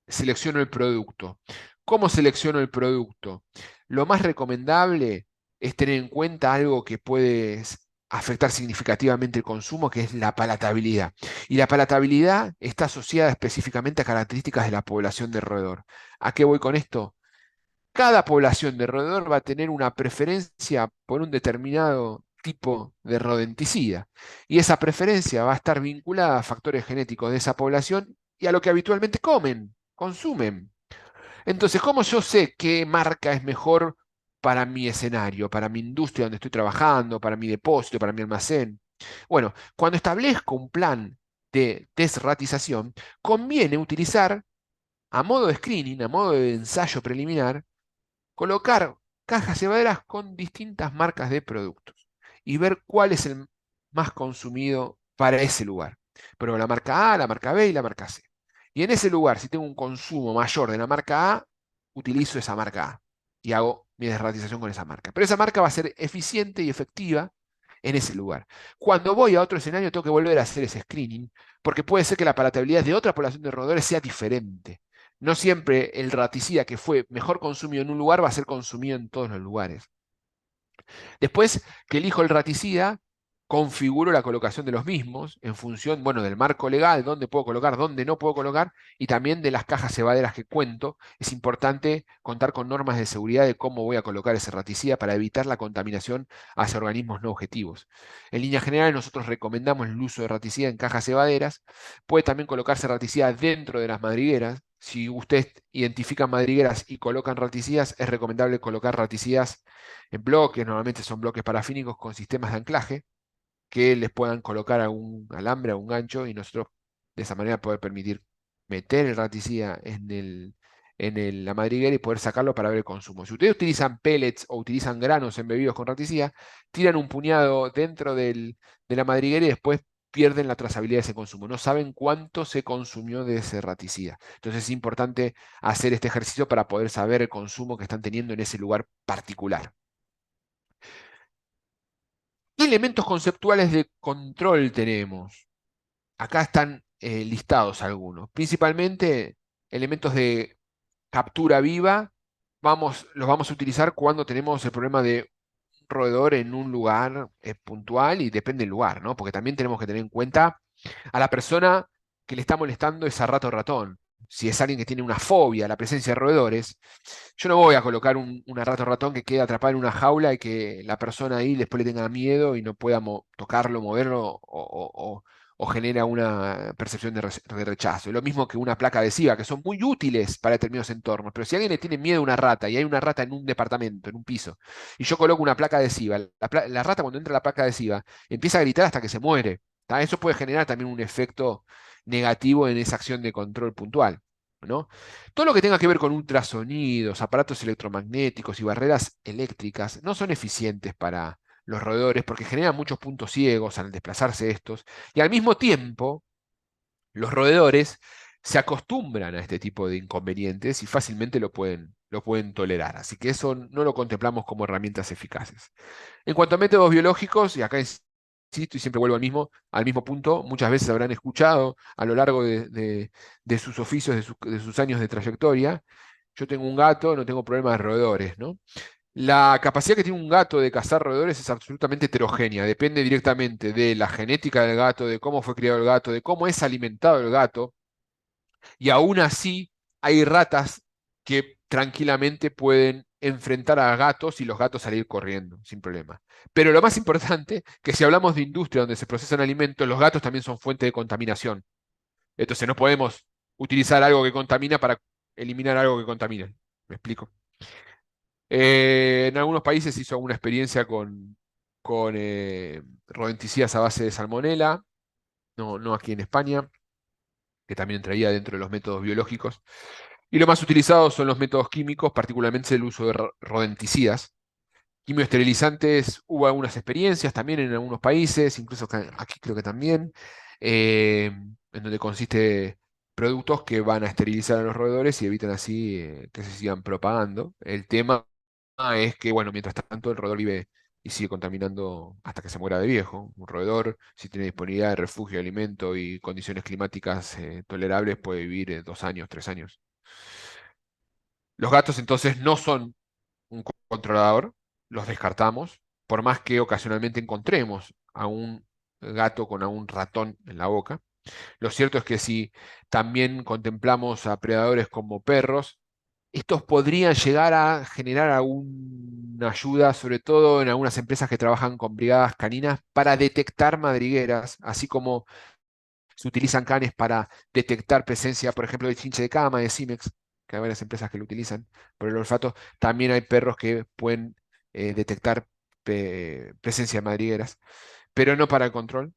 selecciono el producto. ¿Cómo selecciono el producto? Lo más recomendable es tener en cuenta algo que puede afectar significativamente el consumo, que es la palatabilidad. Y la palatabilidad está asociada específicamente a características de la población de roedor. ¿A qué voy con esto? Cada población de roedor va a tener una preferencia por un determinado tipo de rodenticida. Y esa preferencia va a estar vinculada a factores genéticos de esa población y a lo que habitualmente comen, consumen. Entonces, ¿cómo yo sé qué marca es mejor para mi escenario, para mi industria donde estoy trabajando, para mi depósito, para mi almacén? Bueno, cuando establezco un plan de desratización, conviene utilizar a modo de screening, a modo de ensayo preliminar, colocar cajas cebaderas con distintas marcas de productos y ver cuál es el más consumido para ese lugar. Pero la marca A, la marca B y la marca C. Y en ese lugar, si tengo un consumo mayor de la marca A, utilizo esa marca A y hago mi desratización con esa marca. Pero esa marca va a ser eficiente y efectiva en ese lugar. Cuando voy a otro escenario, tengo que volver a hacer ese screening, porque puede ser que la palatabilidad de otra población de roedores sea diferente. No siempre el raticida que fue mejor consumido en un lugar va a ser consumido en todos los lugares. Después que elijo el raticida, configuro la colocación de los mismos en función, bueno, del marco legal, dónde puedo colocar, dónde no puedo colocar, y también de las cajas cebaderas que cuento. Es importante contar con normas de seguridad de cómo voy a colocar ese raticida para evitar la contaminación hacia organismos no objetivos. En línea general, nosotros recomendamos el uso de raticida en cajas cebaderas. Puede también colocarse raticida dentro de las madrigueras. Si ustedes identifican madrigueras y colocan raticidas, es recomendable colocar raticidas en bloques, normalmente son bloques parafínicos con sistemas de anclaje que les puedan colocar algún alambre, algún gancho, y nosotros de esa manera poder permitir meter el raticida la madriguera y poder sacarlo para ver el consumo. Si ustedes utilizan pellets o utilizan granos embebidos con raticida, tiran un puñado dentro de la madriguera y después pierden la trazabilidad de ese consumo. No saben cuánto se consumió de ese raticida. Entonces es importante hacer este ejercicio para poder saber el consumo que están teniendo en ese lugar particular. ¿Qué elementos conceptuales de control tenemos? Acá están listados algunos. Principalmente elementos de captura viva. Los vamos a utilizar cuando tenemos el problema de un roedor en un lugar puntual y depende del lugar, ¿no? Porque también tenemos que tener en cuenta a la persona que le está molestando esa rata o ratón. Si es alguien que tiene una fobia a la presencia de roedores, yo no voy a colocar una rata o ratón que quede atrapada en una jaula y que la persona ahí después le tenga miedo y no pueda tocarlo, moverlo o genera una percepción de rechazo. Es lo mismo que una placa adhesiva, que son muy útiles para determinados entornos. Pero si alguien le tiene miedo a una rata y hay una rata en un departamento, en un piso, y yo coloco una placa adhesiva, la rata cuando entra la placa adhesiva empieza a gritar hasta que se muere. ¿Tá? Eso puede generar también un efecto negativo en esa acción de control puntual, ¿no? Todo lo que tenga que ver con ultrasonidos, aparatos electromagnéticos y barreras eléctricas no son eficientes para los roedores, porque generan muchos puntos ciegos al desplazarse estos, y al mismo tiempo los roedores se acostumbran a este tipo de inconvenientes y fácilmente lo pueden tolerar. Así que eso no lo contemplamos como herramientas eficaces. En cuanto a métodos biológicos, y acá insisto y siempre vuelvo al mismo punto, muchas veces habrán escuchado a lo largo de sus oficios, de sus años de trayectoria, yo tengo un gato, no tengo problema de roedores, ¿no? La capacidad que tiene un gato de cazar roedores es absolutamente heterogénea, depende directamente de la genética del gato, de cómo fue criado el gato, de cómo es alimentado el gato, y aún así hay ratas que tranquilamente pueden enfrentar a gatos y los gatos salir corriendo sin problema. Pero lo más importante, que si hablamos de industria donde se procesan alimentos, los gatos también son fuente de contaminación. Entonces no podemos utilizar algo que contamina para eliminar algo que contamina. ¿Me explico? En algunos países hizo alguna experiencia con rodenticidas a base de salmonela, no aquí en España, que también entraría dentro de los métodos biológicos. Y lo más utilizado son los métodos químicos, particularmente el uso de rodenticidas. Quimioesterilizantes, hubo algunas experiencias también en algunos países, incluso aquí creo que también, en donde consiste productos que van a esterilizar a los roedores y evitan así que se sigan propagando. El tema es que, bueno, mientras tanto el roedor vive y sigue contaminando hasta que se muera de viejo. Un roedor, si tiene disponibilidad de refugio, alimento y condiciones climáticas tolerables, puede vivir 2 años, 3 años. Los gatos entonces no son un controlador, los descartamos, por más que ocasionalmente encontremos a un gato con a un ratón en la boca. Lo cierto es que si también contemplamos a predadores como perros, estos podrían llegar a generar alguna ayuda, sobre todo en algunas empresas que trabajan con brigadas caninas, para detectar madrigueras, así como se utilizan canes para detectar presencia, por ejemplo, de chinche de cama, de Cimex, que hay varias empresas que lo utilizan por el olfato. También hay perros que pueden detectar presencia de madrigueras, pero no para el control.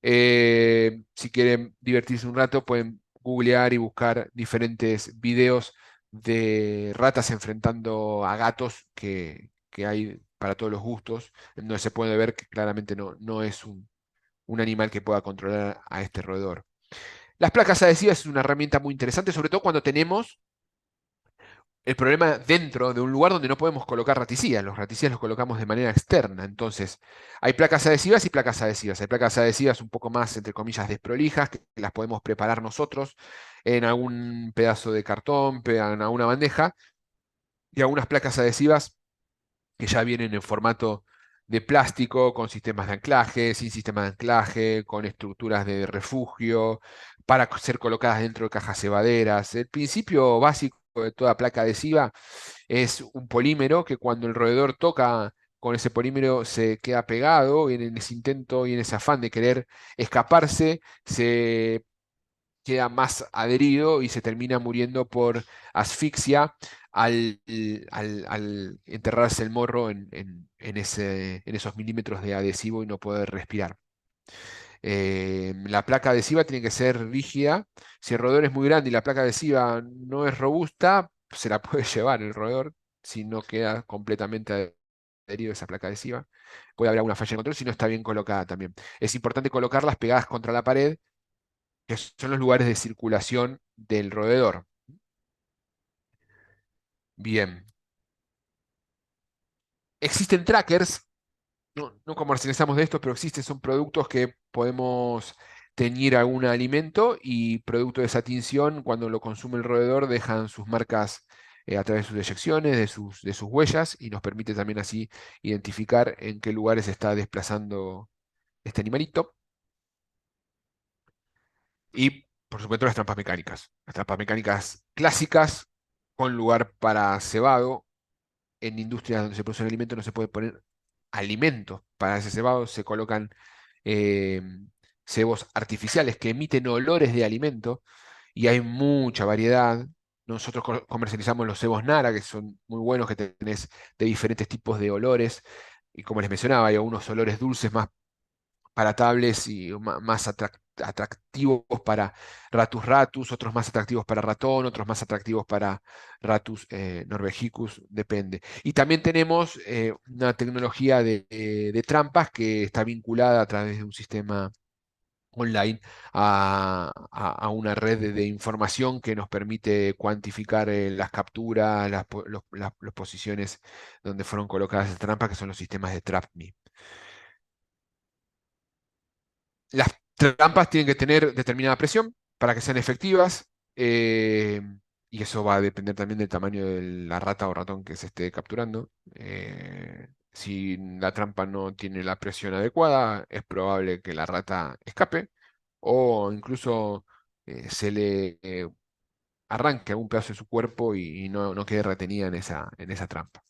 Si quieren divertirse un rato, pueden googlear y buscar diferentes videos de ratas enfrentando a gatos que hay para todos los gustos, en donde se puede ver que claramente no es un animal que pueda controlar a este roedor. Las placas adhesivas es una herramienta muy interesante, sobre todo cuando tenemos el problema dentro de un lugar donde no podemos colocar raticidas. Los raticidas los colocamos de manera externa. Entonces, hay placas adhesivas y placas adhesivas. Hay placas adhesivas un poco más, entre comillas, desprolijas, que las podemos preparar nosotros en algún pedazo de cartón, en alguna bandeja, y algunas placas adhesivas que ya vienen en formato de plástico, con sistemas de anclaje, sin sistema de anclaje, con estructuras de refugio, para ser colocadas dentro de cajas cebaderas. El principio básico de toda placa adhesiva es un polímero que cuando el roedor toca con ese polímero se queda pegado y en ese intento y en ese afán de querer escaparse, se queda más adherido y se termina muriendo por asfixia al, al enterrarse el morro en esos milímetros de adhesivo y no poder respirar. La placa adhesiva tiene que ser rígida. Si el roedor es muy grande y la placa adhesiva no es robusta, se la puede llevar el roedor si no queda completamente adherido a esa placa adhesiva. Puede haber alguna falla en control si no está bien colocada también. Es importante colocarlas pegadas contra la pared, que son los lugares de circulación del roedor. Bien. Existen trackers, no comercializamos de estos, pero existen, son productos que podemos teñir algún alimento y producto de esa tinción, cuando lo consume el roedor, dejan sus marcas a través de sus deyecciones, de sus huellas, y nos permite también así identificar en qué lugares se está desplazando este animalito. Y, por supuesto, las trampas mecánicas. Las trampas mecánicas clásicas, con lugar para cebado. En industrias donde se produce un alimento no se puede poner alimentos para ese cebado, se colocan eh, cebos artificiales que emiten olores de alimento y hay mucha variedad. Nosotros comercializamos los cebos Nara, que son muy buenos, que tenés de diferentes tipos de olores. Y como les mencionaba, hay algunos olores dulces más palatables y más atractivos para Ratus ratus, otros más atractivos para ratón, otros más atractivos para Ratus norvegicus, depende. Y también tenemos una tecnología de trampas que está vinculada a través de un sistema online a una red de información que nos permite cuantificar las capturas, las posiciones donde fueron colocadas las trampas, que son los sistemas de TrapMe. Las trampas tienen que tener determinada presión para que sean efectivas, y eso va a depender también del tamaño de la rata o ratón que se esté capturando. Si la trampa no tiene la presión adecuada, es probable que la rata escape o incluso se le arranque algún pedazo de su cuerpo y no quede retenida en esa trampa.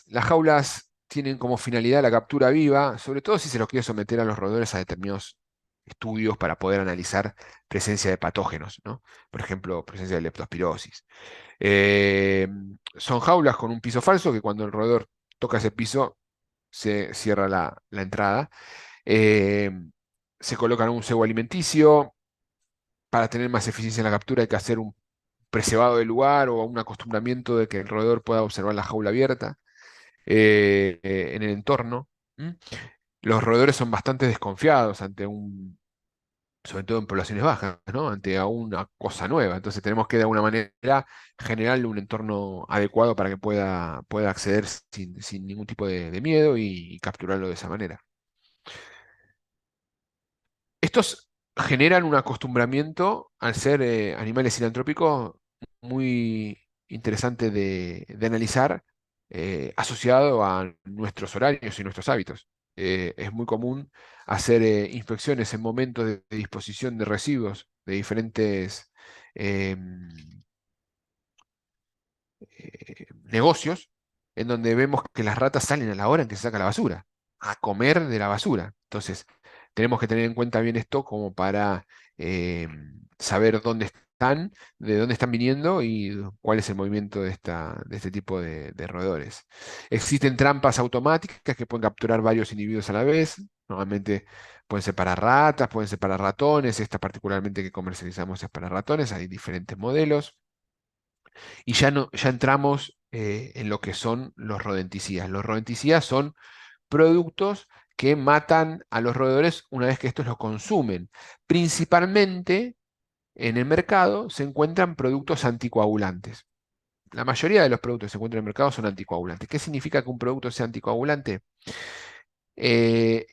Las jaulas tienen como finalidad la captura viva, sobre todo si se los quiere someter a los roedores a determinados estudios para poder analizar presencia de patógenos, ¿no? Por ejemplo, presencia de leptospirosis. Eh, Son jaulas con un piso falso que cuando el roedor toca ese piso se cierra la entrada. Eh, Se colocan un cebo alimenticio. Para tener más eficiencia en la captura hay que hacer un precebado del lugar o un acostumbramiento de que el roedor pueda observar la jaula abierta en el entorno. ¿M? Los roedores son bastante desconfiados ante sobre todo en poblaciones bajas, ¿no? Ante a una cosa nueva. Entonces tenemos que de alguna manera generarle un entorno adecuado para que pueda acceder sin ningún tipo de miedo y capturarlo de esa manera. Estos generan un acostumbramiento al ser animales sinantrópicos muy interesante de analizar, asociado a nuestros horarios y nuestros hábitos. Es muy común hacer inspecciones en momentos de disposición de residuos de diferentes em, negocios, en donde vemos que las ratas salen a la hora en que se saca la basura, a comer de la basura. Entonces, tenemos que tener en cuenta bien esto como para saber dónde están, de dónde están viniendo y cuál es el movimiento de este tipo de roedores. Existen trampas automáticas que pueden capturar varios individuos a la vez. Normalmente pueden ser para ratas, pueden ser para ratones. Esta particularmente que comercializamos es para ratones. Hay diferentes modelos. Y ya, no, ya entramos en lo que son los rodenticidas. Los rodenticidas son productos que matan a los roedores una vez que estos los consumen. Principalmente en el mercado se encuentran productos anticoagulantes. La mayoría de los productos que se encuentran en el mercado son anticoagulantes. ¿Qué significa que un producto sea anticoagulante? Eh,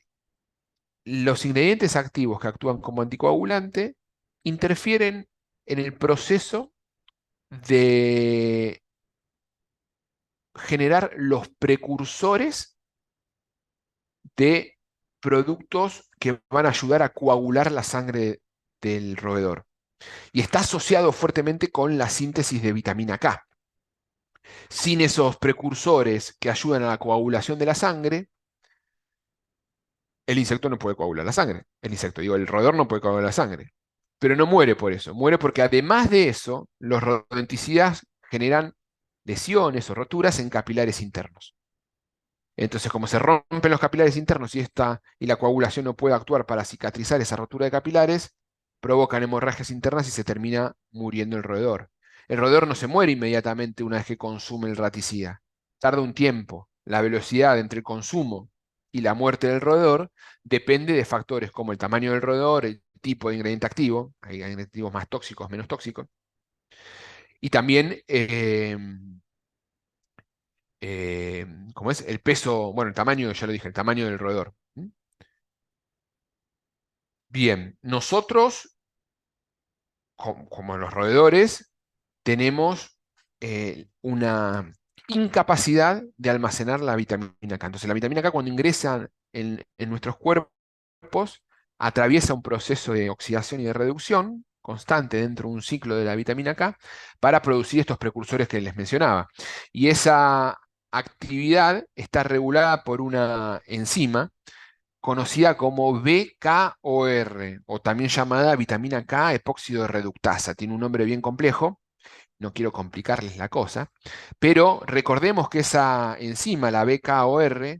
los ingredientes activos que actúan como anticoagulante interfieren en el proceso de generar los precursores de productos que van a ayudar a coagular la sangre del roedor. Y está asociado fuertemente con la síntesis de vitamina K. Sin esos precursores que ayudan a la coagulación de la sangre, el insecto no puede coagular la sangre. El insecto, digo, el roedor no puede coagular la sangre. Pero no muere por eso. Muere porque además de eso, los rodenticidas generan lesiones o roturas en capilares internos. Entonces, como se rompen los capilares internos y la coagulación no puede actuar para cicatrizar esa rotura de capilares, provocan hemorragias internas y se termina muriendo el roedor. El roedor no se muere inmediatamente una vez que consume el raticida. Tarda un tiempo. La velocidad entre el consumo y la muerte del roedor depende de factores como el tamaño del roedor, el tipo de ingrediente activo, hay ingredientes activos más tóxicos, menos tóxicos, y también eh, como es el peso, bueno, el tamaño, ya lo dije, el tamaño del roedor. ¿Mm? Bien, nosotros, como los roedores, tenemos una incapacidad de almacenar la vitamina K. Entonces, la vitamina K cuando ingresa en nuestros cuerpos, atraviesa un proceso de oxidación y de reducción constante dentro de un ciclo de la vitamina K para producir estos precursores que les mencionaba. Y esa actividad está regulada por una enzima conocida como BKOR, o también llamada vitamina K epóxido reductasa. Tiene un nombre bien complejo, no quiero complicarles la cosa, pero recordemos que esa enzima, la BKOR,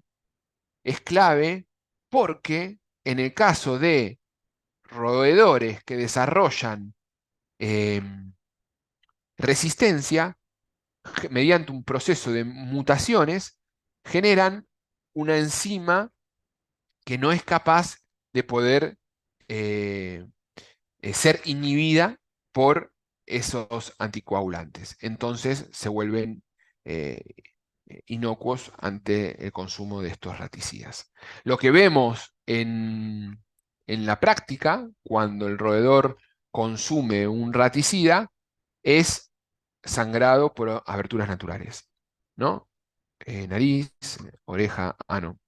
es clave porque en el caso de roedores que desarrollan resistencia, mediante un proceso de mutaciones, generan una enzima que no es capaz de poder eh, ser inhibida por esos anticoagulantes. Entonces se vuelven eh, inocuos ante el consumo de estos raticidas. Lo que vemos en la práctica, cuando el roedor consume un raticida, es sangrado por aberturas naturales, ¿no? Nariz, oreja, ano.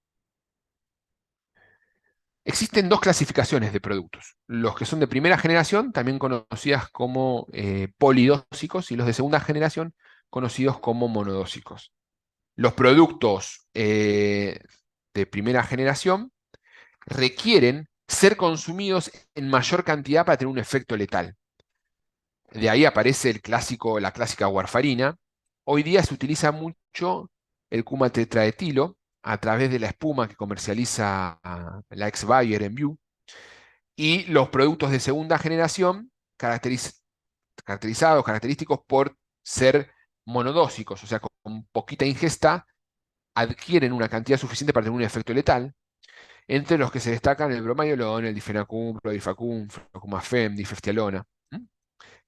Existen dos clasificaciones de productos. Los que son de primera generación, también conocidas como polidóxicos, y los de segunda generación, conocidos como monodóxicos. Los productos de primera generación requieren ser consumidos en mayor cantidad para tener un efecto letal. De ahí aparece la clásica warfarina. Hoy día se utiliza mucho el cumatetraetilo a través de la espuma que comercializa la ex Bayer en View, y los productos de segunda generación característicos por ser monodósicos, o sea, con poquita ingesta adquieren una cantidad suficiente para tener un efecto letal, entre los que se destacan el bromaiolón, el difenacum, clodifacum, flocomafem, difestialona. ¿Mm?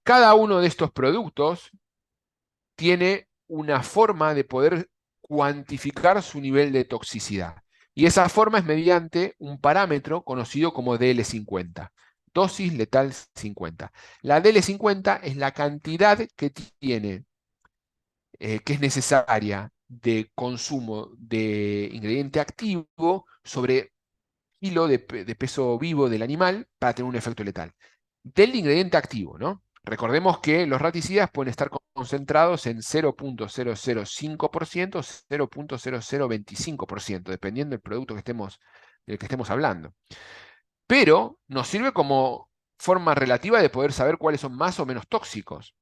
Cada uno de estos productos tiene una forma de poder cuantificar su nivel de toxicidad. Y esa forma es mediante un parámetro conocido como DL50, dosis letal 50. La DL50 es la cantidad que tiene, que es necesaria de consumo de ingrediente activo sobre kilo de peso vivo del animal para tener un efecto letal. Del ingrediente activo, ¿no? Recordemos que los raticidas pueden estar concentrados en 0.005%, 0.0025%, dependiendo del producto del que estemos hablando. Pero nos sirve como forma relativa de poder saber cuáles son más o menos tóxicos.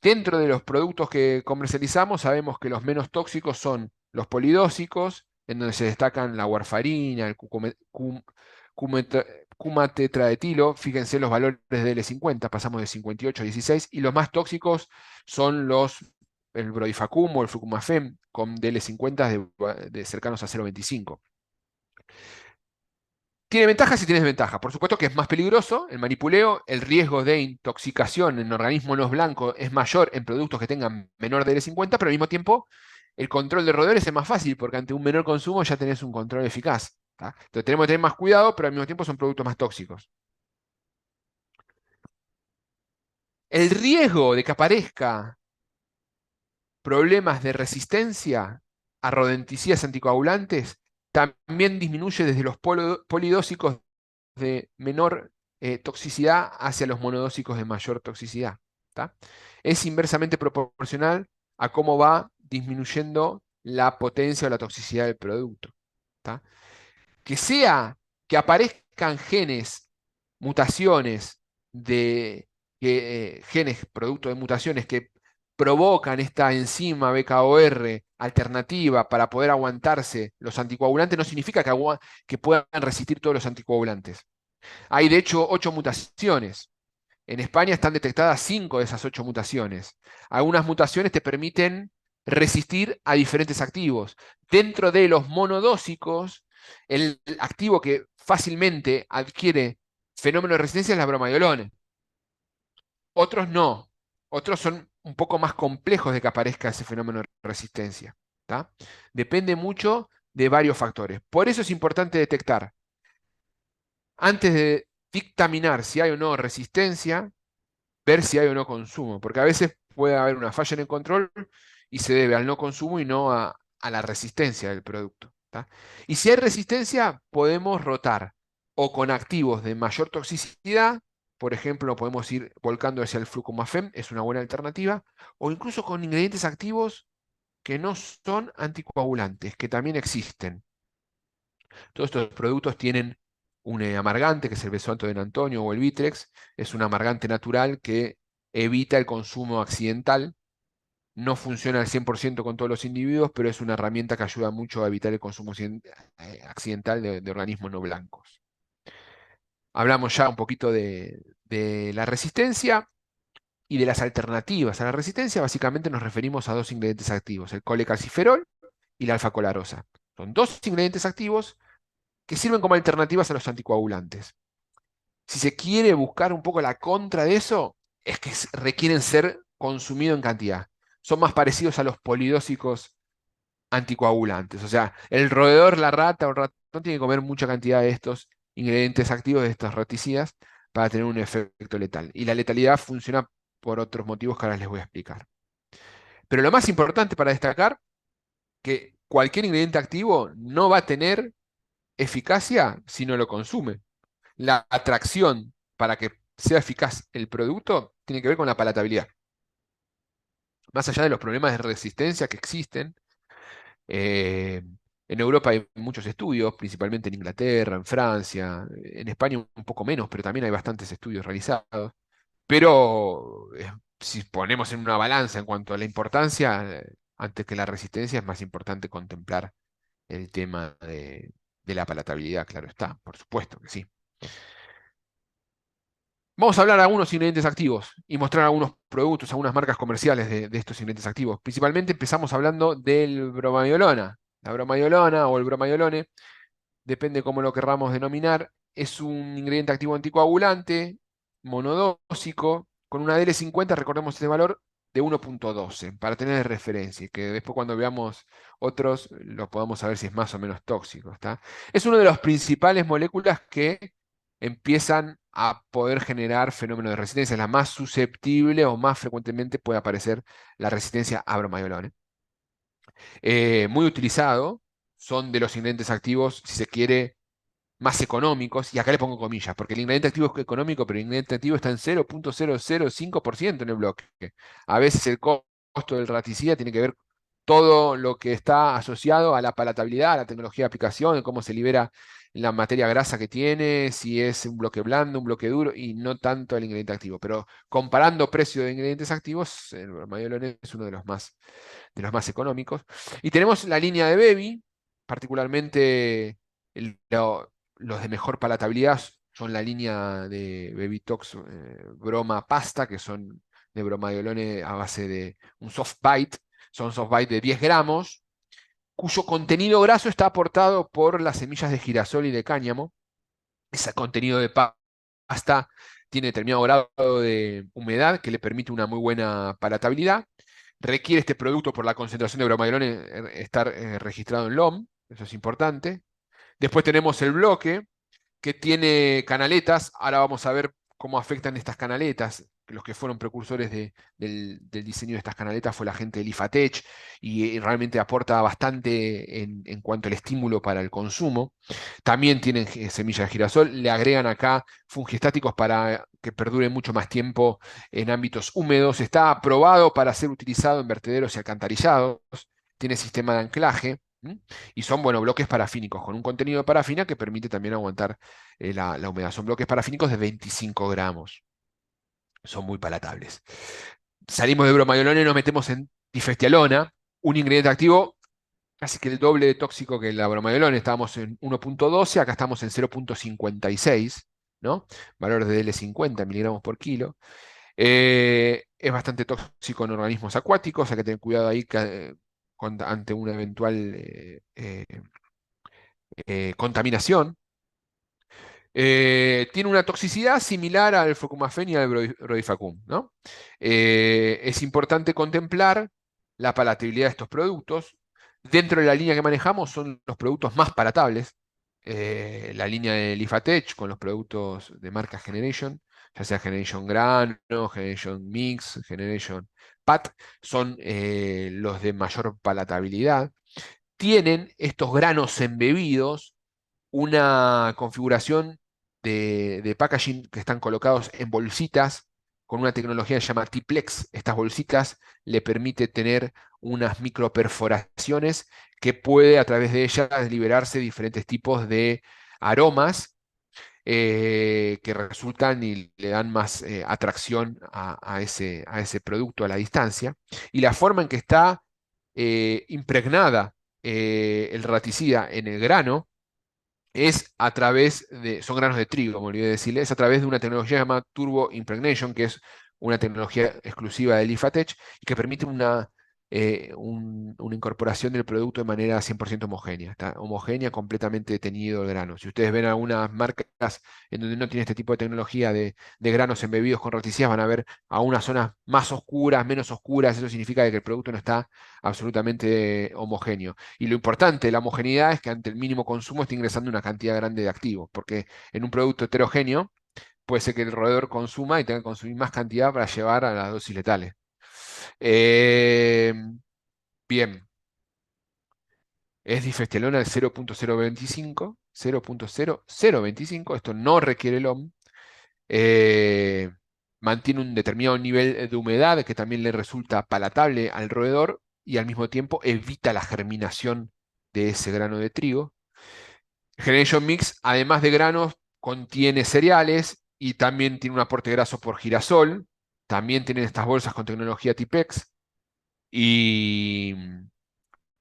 Dentro de los productos que comercializamos, sabemos que los menos tóxicos son los polidóxicos, en donde se destacan la warfarina, el cumatetraetilo. Fíjense los valores de L50, pasamos de 58 a 16, y los más tóxicos son el brodifacumo o el flucumafem, con DL50 de cercanos a 0,25. Tiene ventajas y tiene desventajas. Por supuesto que es más peligroso el manipuleo, el riesgo de intoxicación en organismos no blancos es mayor en productos que tengan menor de L50, pero al mismo tiempo el control de roedores es más fácil porque ante un menor consumo ya tenés un control eficaz. ¿Tá? Entonces tenemos que tener más cuidado, pero al mismo tiempo son productos más tóxicos. El riesgo de que aparezca problemas de resistencia a rodenticidas anticoagulantes también disminuye desde los polidóxicos de menor toxicidad hacia los monodóxicos de mayor toxicidad. ¿Tá? Es inversamente proporcional a cómo va disminuyendo la potencia o la toxicidad del producto. ¿Tá? Que sea que aparezcan genes, mutaciones genes producto de mutaciones que provocan esta enzima BKOR alternativa para poder aguantarse los anticoagulantes, no significa que puedan resistir todos los anticoagulantes. Hay de hecho 8 mutaciones. En España están detectadas 5 de esas 8 mutaciones. Algunas mutaciones te permiten resistir a diferentes activos. Dentro de los monodóxicos, el activo que fácilmente adquiere fenómeno de resistencia es la bromaiolona. Otros no. Otros son un poco más complejos de que aparezca ese fenómeno de resistencia. ¿Tá? Depende mucho de varios factores. Por eso es importante detectar, antes de dictaminar si hay o no resistencia, ver si hay o no consumo, porque a veces puede haber una falla en el control y se debe al no consumo y no a la resistencia del producto. ¿Tá? Y si hay resistencia, podemos rotar o con activos de mayor toxicidad, por ejemplo, podemos ir volcando hacia el flucomafem, es una buena alternativa, o incluso con ingredientes activos que no son anticoagulantes, que también existen. Todos estos productos tienen un amargante, que es el besoanto de Antonio o el Vitrex. Es un amargante natural que evita el consumo accidental No funciona al 100% con todos los individuos, pero es una herramienta que ayuda mucho a evitar el consumo accidental de organismos no blancos. Hablamos ya un poquito de la resistencia y de las alternativas a la resistencia. Básicamente nos referimos a dos ingredientes activos, el colecalciferol y la alfa-colarosa. Son dos ingredientes activos que sirven como alternativas a los anticoagulantes. Si se quiere buscar un poco la contra de eso, es que requieren ser consumidos en cantidad. Son más parecidos a los polidóxicos anticoagulantes. O sea, el roedor, la rata o el ratón tiene que comer mucha cantidad de estos ingredientes activos, de estos raticidas, para tener un efecto letal. Y la letalidad funciona por otros motivos que ahora les voy a explicar. Pero lo más importante para destacar, que cualquier ingrediente activo no va a tener eficacia si no lo consume. La atracción para que sea eficaz el producto tiene que ver con la palatabilidad. Más allá de los problemas de resistencia que existen, eh, en Europa hay muchos estudios, principalmente en Inglaterra, en Francia, en España un poco menos, pero también hay bastantes estudios realizados. Pero si ponemos en una balanza en cuanto a la importancia, antes que la resistencia, es más importante contemplar el tema de la palatabilidad, claro está, por supuesto que sí. Vamos a hablar de algunos ingredientes activos y mostrar algunos productos, algunas marcas comerciales de estos ingredientes activos. Principalmente empezamos hablando del bromaiolona. La bromaiolona o el bromaiolone, depende cómo lo querramos denominar, es un ingrediente activo anticoagulante, monodósico, con una DL50, recordemos ese valor, de 1,12, para tener de referencia, y que después cuando veamos otros lo podamos saber si es más o menos tóxico, ¿está? Es una de las principales moléculas que empiezan a poder generar fenómenos de resistencia. La más susceptible o más frecuentemente puede aparecer la resistencia a bromaiolona. Muy utilizado, son de los ingredientes activos, si se quiere, más económicos, y acá le pongo comillas, porque el ingrediente activo es económico, pero el ingrediente activo está en 0,005% en el bloque. A veces el costo del raticida tiene que ver todo lo que está asociado a la palatabilidad, a la tecnología de aplicación, cómo se libera la materia grasa que tiene, si es un bloque blando, un bloque duro, y no tanto el ingrediente activo. Pero comparando precio de ingredientes activos, el bromelión es uno de los más económicos. Y tenemos la línea de Bevi, particularmente los de mejor palatabilidad son la línea de Bebitox Broma Pasta, que son de bromadiolone a base de un soft bite, son soft bite de 10 gramos, cuyo contenido graso está aportado por las semillas de girasol y de cáñamo. Ese contenido de pasta tiene determinado grado de humedad que le permite una muy buena palatabilidad. Requiere este producto por la concentración de bromadiolone estar registrado en LOM, eso es importante. Después tenemos el bloque, que tiene canaletas. Ahora vamos a ver cómo afectan estas canaletas. Los que fueron precursores del diseño de estas canaletas fue la gente del IFATECH y realmente aporta bastante en cuanto al estímulo para el consumo. También tienen semillas de girasol, le agregan acá fungistáticos para que perdure mucho más tiempo en ámbitos húmedos. Está aprobado para ser utilizado en vertederos y alcantarillados. Tiene sistema de anclaje. Y son, bueno, bloques parafínicos con un contenido de parafina que permite también aguantar la humedad. Son bloques parafínicos de 25 gramos. Son muy palatables. Salimos de bromaiolona y nos metemos en difestialona, un ingrediente activo casi que el doble de tóxico que la bromaiolona. Estábamos en 1,12, acá estamos en 0,56, ¿no? Valor de DL50 miligramos por kilo. Es bastante tóxico en organismos acuáticos, hay que tener cuidado ahí ante una eventual contaminación. Tiene una toxicidad similar al focumafén y al brodifacoum, ¿no? Es importante contemplar la palatabilidad de estos productos. Dentro de la línea que manejamos son los productos más palatables. La línea de Lifatech con los productos de marca Generation, ya sea Generation Grano, Generation Mix, Generation PAT, son los de mayor palatabilidad. Tienen estos granos embebidos una configuración de packaging que están colocados en bolsitas con una tecnología que se llama T-Plex. Estas bolsitas le permite tener unas microperforaciones que puede a través de ellas liberarse diferentes tipos de aromas que resultan y le dan más atracción a ese producto a la distancia. Y la forma en que está impregnada el raticida en el grano es a través de, son granos de trigo, como olvidé decirle, es a través de una tecnología llamada Turbo Impregnation, que es una tecnología exclusiva de Lifatech y que permite una incorporación del producto de manera 100% homogénea. Está homogénea, completamente teñido el grano. Si ustedes ven algunas marcas en donde no tiene este tipo de tecnología de granos embebidos con roticidas, van a ver a unas zonas más oscuras, menos oscuras. Eso significa que el producto no está absolutamente homogéneo. Y lo importante de la homogeneidad es que ante el mínimo consumo está ingresando una cantidad grande de activos, porque en un producto heterogéneo puede ser que el roedor consuma y tenga que consumir más cantidad para llevar a las dosis letales. Eh, bien, es difestelona el 0.025, 0.0025, esto no requiere LOM, eh, mantiene un determinado nivel de humedad que también le resulta palatable al roedor y al mismo tiempo evita la germinación de ese grano de trigo. Generation Mix, además de granos, contiene cereales y también tiene un aporte graso por girasol. También tienen estas bolsas con tecnología Tipex y,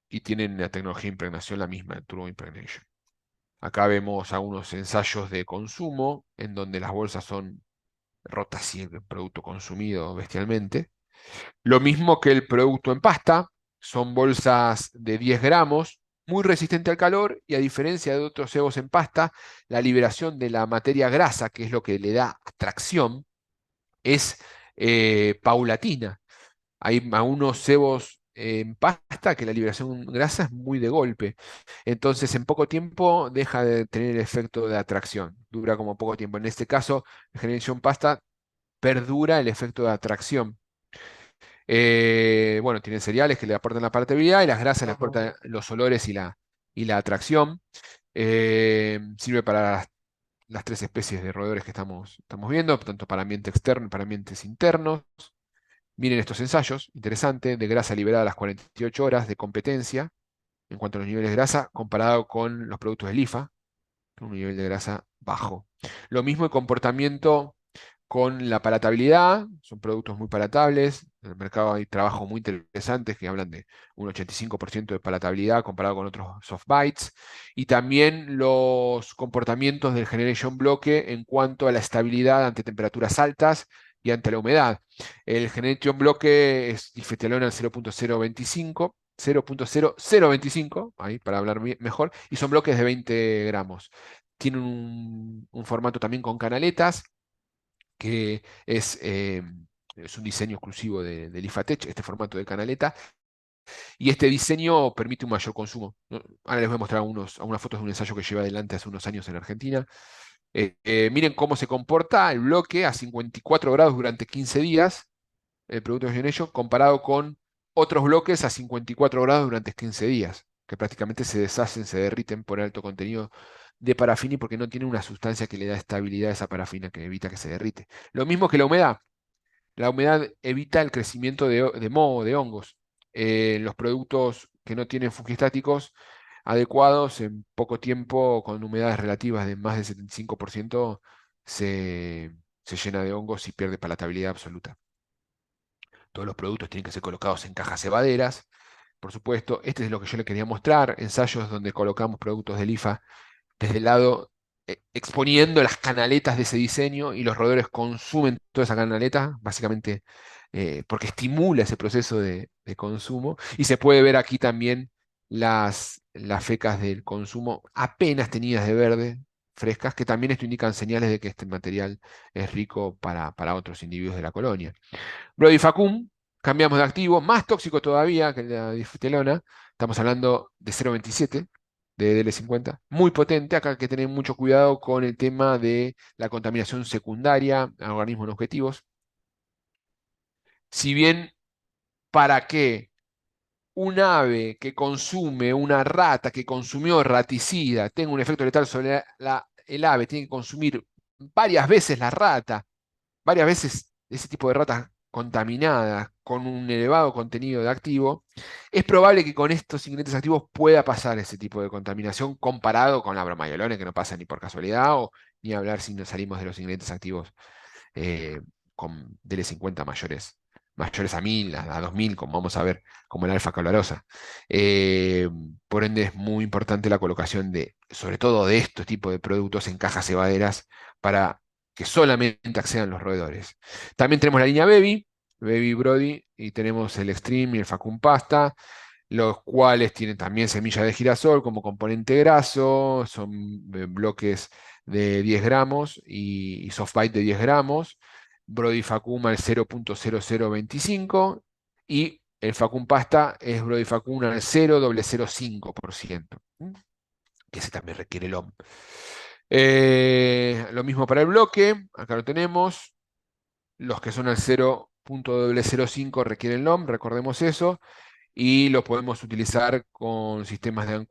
y tienen la tecnología de impregnación la misma, el Turbo Impregnation. Acá vemos algunos ensayos de consumo en donde las bolsas son rotas y el producto consumido bestialmente. Lo mismo que el producto en pasta, son bolsas de 10 gramos, muy resistente al calor y a diferencia de otros cebos en pasta, la liberación de la materia grasa, que es lo que le da atracción, es paulatina. Hay algunos cebos en pasta que la liberación grasa es muy de golpe. Entonces, en poco tiempo deja de tener el efecto de atracción. Dura como poco tiempo. En este caso, la generación pasta perdura el efecto de atracción. Bueno, tienen cereales que le aportan la palatabilidad y las grasas le aportan los olores y la atracción. Sirve para las tres especies de roedores que estamos viendo, tanto para ambiente externo y para ambientes internos. Miren estos ensayos, interesante, de grasa liberada a las 48 horas de competencia en cuanto a los niveles de grasa comparado con los productos del IFA, un nivel de grasa bajo. Lo mismo el comportamiento con la palatabilidad, son productos muy palatables. En el mercado hay trabajos muy interesantes que hablan de un 85% de palatabilidad comparado con otros soft bites. Y también los comportamientos del Generation Bloque en cuanto a la estabilidad ante temperaturas altas y ante la humedad. El Generation Bloque es difetelona al 0.025. 0.0025, ahí para hablar mejor, y son bloques de 20 gramos. Tienen un formato también con canaletas, que es un diseño exclusivo del IFATECH, este formato de canaleta, y este diseño permite un mayor consumo, ¿no? Ahora les voy a mostrar algunas fotos de un ensayo que lleva adelante hace unos años en Argentina. Miren cómo se comporta el bloque a 54 grados durante 15 días, el producto de Generation, comparado con otros bloques a 54 grados durante 15 días, que prácticamente se deshacen, se derriten por alto contenido de parafina y porque no tiene una sustancia que le da estabilidad a esa parafina que evita que se derrite. Lo mismo que la humedad. La humedad evita el crecimiento de moho, de hongos. Los productos que no tienen fungistáticos adecuados, en poco tiempo, con humedades relativas de más del 75%, se, se llena de hongos y pierde palatabilidad absoluta. Todos los productos tienen que ser colocados en cajas cebaderas, por supuesto. Este es lo que yo le quería mostrar, ensayos donde colocamos productos del IFA desde el lado exponiendo las canaletas de ese diseño y los roedores consumen toda esa canaleta, básicamente porque estimula ese proceso de consumo. Y se puede ver aquí también las fecas del consumo apenas teñidas de verde, frescas, que también esto indican señales de que este material es rico para otros individuos de la colonia. Brodifacoum, cambiamos de activo, más tóxico todavía que la diftelona. Estamos hablando de 0,27 de DL50, muy potente. Acá hay que tener mucho cuidado con el tema de la contaminación secundaria a organismos no objetivos. Si bien para que un ave que consume, una rata que consumió raticida, tenga un efecto letal sobre el ave, tiene que consumir varias veces la rata, varias veces ese tipo de ratas contaminadas con un elevado contenido de activo, es probable que con estos ingredientes activos pueda pasar ese tipo de contaminación comparado con la bromayolona, que no pasa ni por casualidad, o ni hablar si nos salimos de los ingredientes activos eh, con DL50 mayores a 1000, a 2000, como vamos a ver, como el alfa colorosa. Eh, por ende, es muy importante la colocación de, sobre todo de estos tipos de productos en cajas cebaderas para que solamente accedan los roedores. También tenemos la línea Baby Brody, y tenemos el Extreme y el Facum Pasta, los cuales tienen también semilla de girasol como componente graso, son bloques de 10 gramos y soft bite de 10 gramos, Brody Facum al 0.0025 y el Facum Pasta es Brody Facum al 0,005%, que ese también requiere el OM. Lo mismo para el bloque, acá lo tenemos, los que son al 0.005 requieren LOM, recordemos eso, y lo podemos utilizar con sistemas de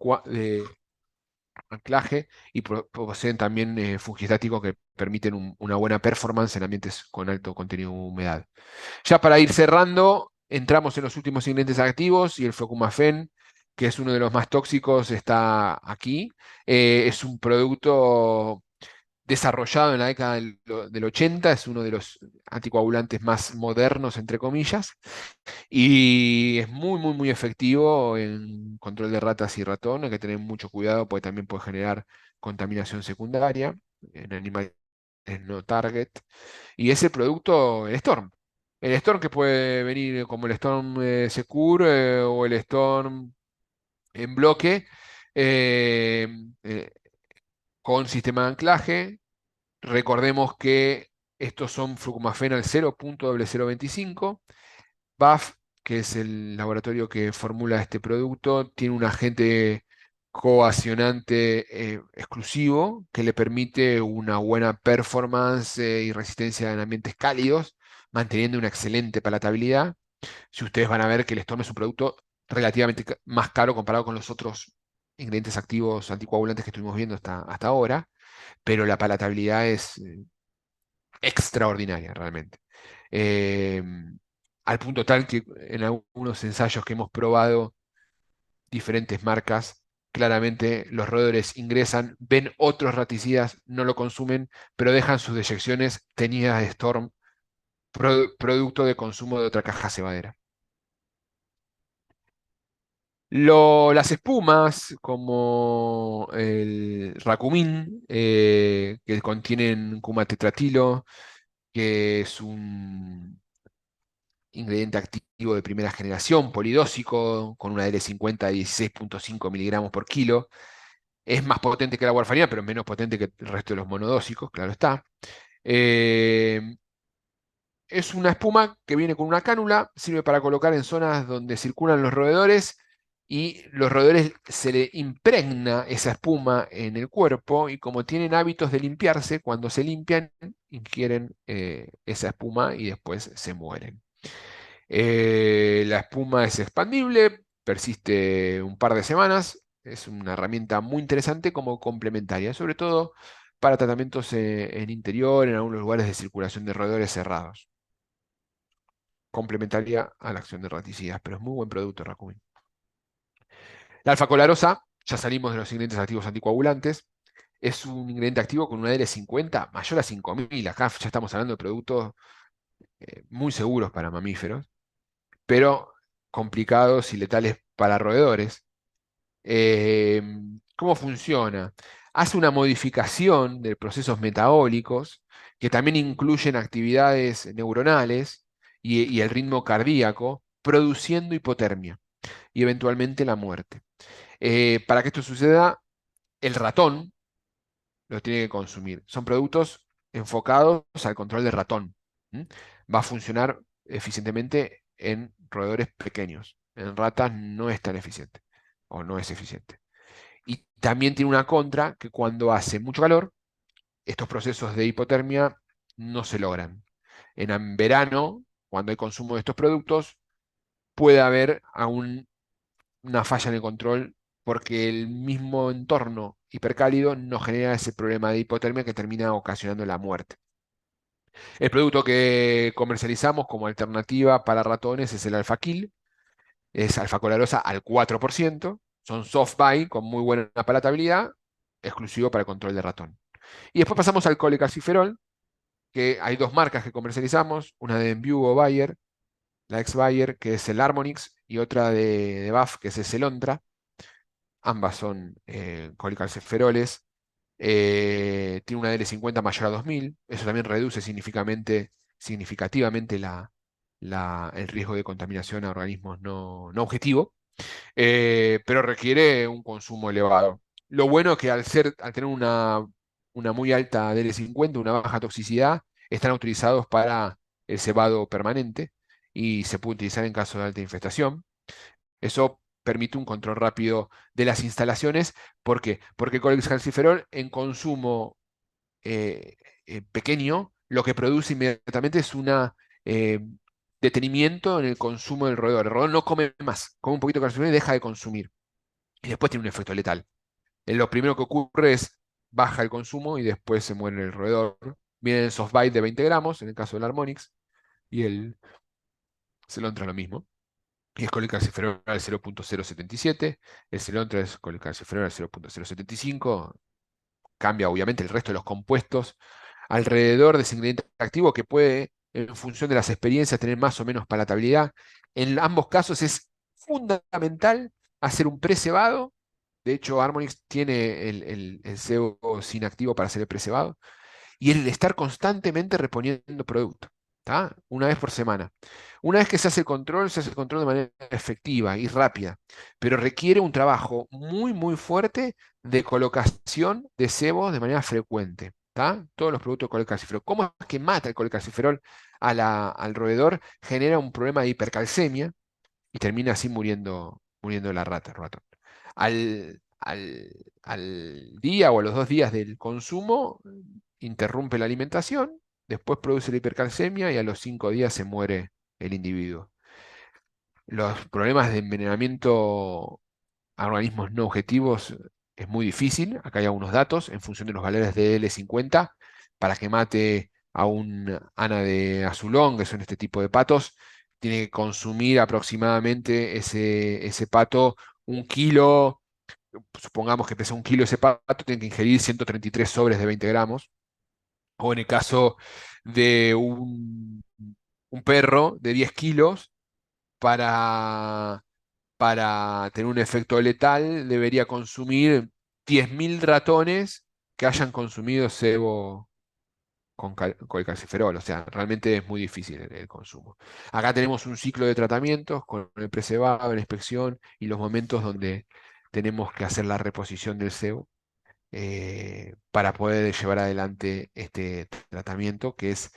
anclaje y poseen también fungistáticos que permiten una buena performance en ambientes con alto contenido de humedad. Ya para ir cerrando, entramos en los últimos ingredientes activos y el Flocumafen, que es uno de los más tóxicos, está aquí. Es un producto desarrollado en la década del 80, es uno de los anticoagulantes más modernos, entre comillas, y es muy, muy, muy efectivo en control de ratas y ratones. Hay que tener mucho cuidado porque también puede generar contaminación secundaria en animales no target. Y ese producto, el Storm. El Storm que puede venir como el Storm Secure o el Storm en bloque eh, eh, con sistema de anclaje. Recordemos que estos son flucomafeno al 0.0025. BAF, que es el laboratorio que formula este producto, tiene un agente coaccionante exclusivo que le permite una buena performance y resistencia en ambientes cálidos, manteniendo una excelente palatabilidad. Si ustedes van a ver que el Storm es un producto relativamente más caro comparado con los otros ingredientes activos anticoagulantes que estuvimos viendo hasta ahora, pero la palatabilidad es extraordinaria realmente. Eh, Al punto tal que en algunos ensayos que hemos probado diferentes marcas, claramente los roedores ingresan, ven otros raticidas, no lo consumen, pero dejan sus deyecciones teñidas de Storm, producto de consumo de otra caja cebadera. Las espumas, como el Racumin, que contienen cumatetratilo, que es un ingrediente activo de primera generación, polidósico, con una DL50 de 16,5 miligramos por kilo. Es más potente que la warfarina, pero menos potente que el resto de los monodósicos, claro está. Eh, es una espuma que viene con una cánula, sirve para colocar en zonas donde circulan los roedores y los roedores se le impregna esa espuma en el cuerpo y como tienen hábitos de limpiarse, cuando se limpian, ingieren esa espuma y después se mueren. La espuma es expandible, persiste un par de semanas, es una herramienta muy interesante como complementaria, sobre todo para tratamientos en interior, en algunos lugares de circulación de roedores cerrados. Complementaria a la acción de raticidas, pero es muy buen producto, Racumin. La alfa-colarosa, ya salimos de los ingredientes activos anticoagulantes, es un ingrediente activo con una L50 mayor a 5000. Acá ya estamos hablando de productos muy seguros para mamíferos, pero complicados y letales para roedores. Eh, ¿Cómo funciona? Hace una modificación de procesos metabólicos que también incluyen actividades neuronales y el ritmo cardíaco, produciendo hipotermia y eventualmente la muerte. Para que esto suceda, el ratón lo tiene que consumir. Son productos enfocados al control del ratón. ¿M? Va a funcionar eficientemente en roedores pequeños. En ratas no es tan eficiente o no es eficiente. Y también tiene una contra que cuando hace mucho calor, estos procesos de hipotermia no se logran. En verano, cuando hay consumo de estos productos, puede haber aún una falla en el control porque el mismo entorno hipercálido no genera ese problema de hipotermia que termina ocasionando la muerte. El producto que comercializamos como alternativa para ratones es el Alpha-Kill, es alfa-colarosa al 4%, son soft buy con muy buena palatabilidad, exclusivo para control de ratón. Y después pasamos al colecalciferol, que hay dos marcas que comercializamos, una de Enviugo Bayer, la ex Bayer, que es el Harmonix, y otra de BAF, que es el Celontra. Ambas son colecalciferoles. Tiene una DL50 mayor a 2000. Eso también reduce significativamente el riesgo de contaminación a organismos no objetivos, pero requiere un consumo elevado. Lo bueno es que al tener una muy alta DL50, una baja toxicidad, están autorizados para el cebado permanente y se puede utilizar en caso de alta infestación. Eso permite un control rápido de las instalaciones. ¿Por qué? Porque con el calciferol en consumo eh, pequeño, lo que produce inmediatamente es un detenimiento en el consumo del roedor. El roedor no come más, come un poquito de calciferol y deja de consumir. Y después tiene un efecto letal. Lo primero que ocurre es baja el consumo y después se muere el roedor. Viene el softbite de 20 gramos, en el caso del Harmonix, y el Celontra lo mismo. Y es colecalciferol al 0,077, el Celontra es colecalciferol al 0,075. Cambia obviamente el resto de los compuestos alrededor de ese ingrediente activo que puede, en función de las experiencias, tener más o menos palatabilidad. En ambos casos es fundamental hacer un precebado. De hecho, Harmonix tiene el cebo sin activo para hacer el precebado. Y el estar constantemente reponiendo producto, ¿tá? Una vez por semana. Una vez que se hace el control, se hace el control de manera efectiva y rápida, pero requiere un trabajo muy, muy fuerte de colocación de cebo de manera frecuente. ¿Tá? Todos los productos de colecalciferol. ¿Cómo es que mata el colecalciferol al roedor? Genera un problema de hipercalcemia y termina así muriendo la rata, el ratón. Al día o a los 2 días del consumo, interrumpe la alimentación, después produce la hipercalcemia y a los 5 días se muere el individuo. Los problemas de envenenamiento a organismos no objetivos es muy difícil. Acá hay algunos datos en función de los valores de L50 para que mate a un ana de azulón, que son este tipo de patos. Tiene que consumir aproximadamente ese pato 1 kilo. Supongamos que pesa 1 kilo ese pato, tiene que ingerir 133 sobres de 20 gramos. O en el caso de un perro de 10 kilos, para tener un efecto letal, debería consumir 10.000 ratones que hayan consumido cebo con el calciferol. O sea, realmente es muy difícil el consumo. Acá tenemos un ciclo de tratamientos con el precebado, la inspección y los momentos donde tenemos que hacer la reposición del cebo para poder llevar adelante este tratamiento, que es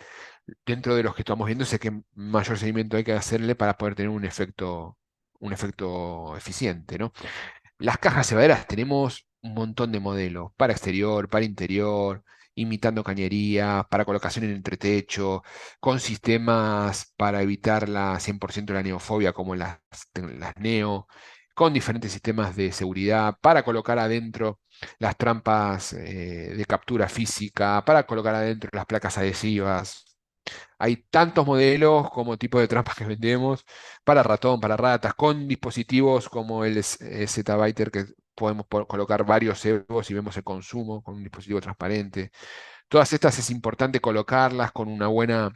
dentro de los que estamos viendo, sé que mayor seguimiento hay que hacerle para poder tener un efecto eficiente, ¿no? Las cajas cebaderas tenemos un montón de modelos, para exterior, para interior, imitando cañería, para colocación en entretecho, con sistemas para evitar la 100% de la neofobia, como las Neo, con diferentes sistemas de seguridad, para colocar adentro las trampas de captura física, para colocar adentro las placas adhesivas. Hay tantos modelos como tipos de trampas que vendemos para ratón, para ratas, con dispositivos como el Z-Biter, que podemos colocar varios cebos y vemos el consumo con un dispositivo transparente. Todas estas es importante colocarlas con una buena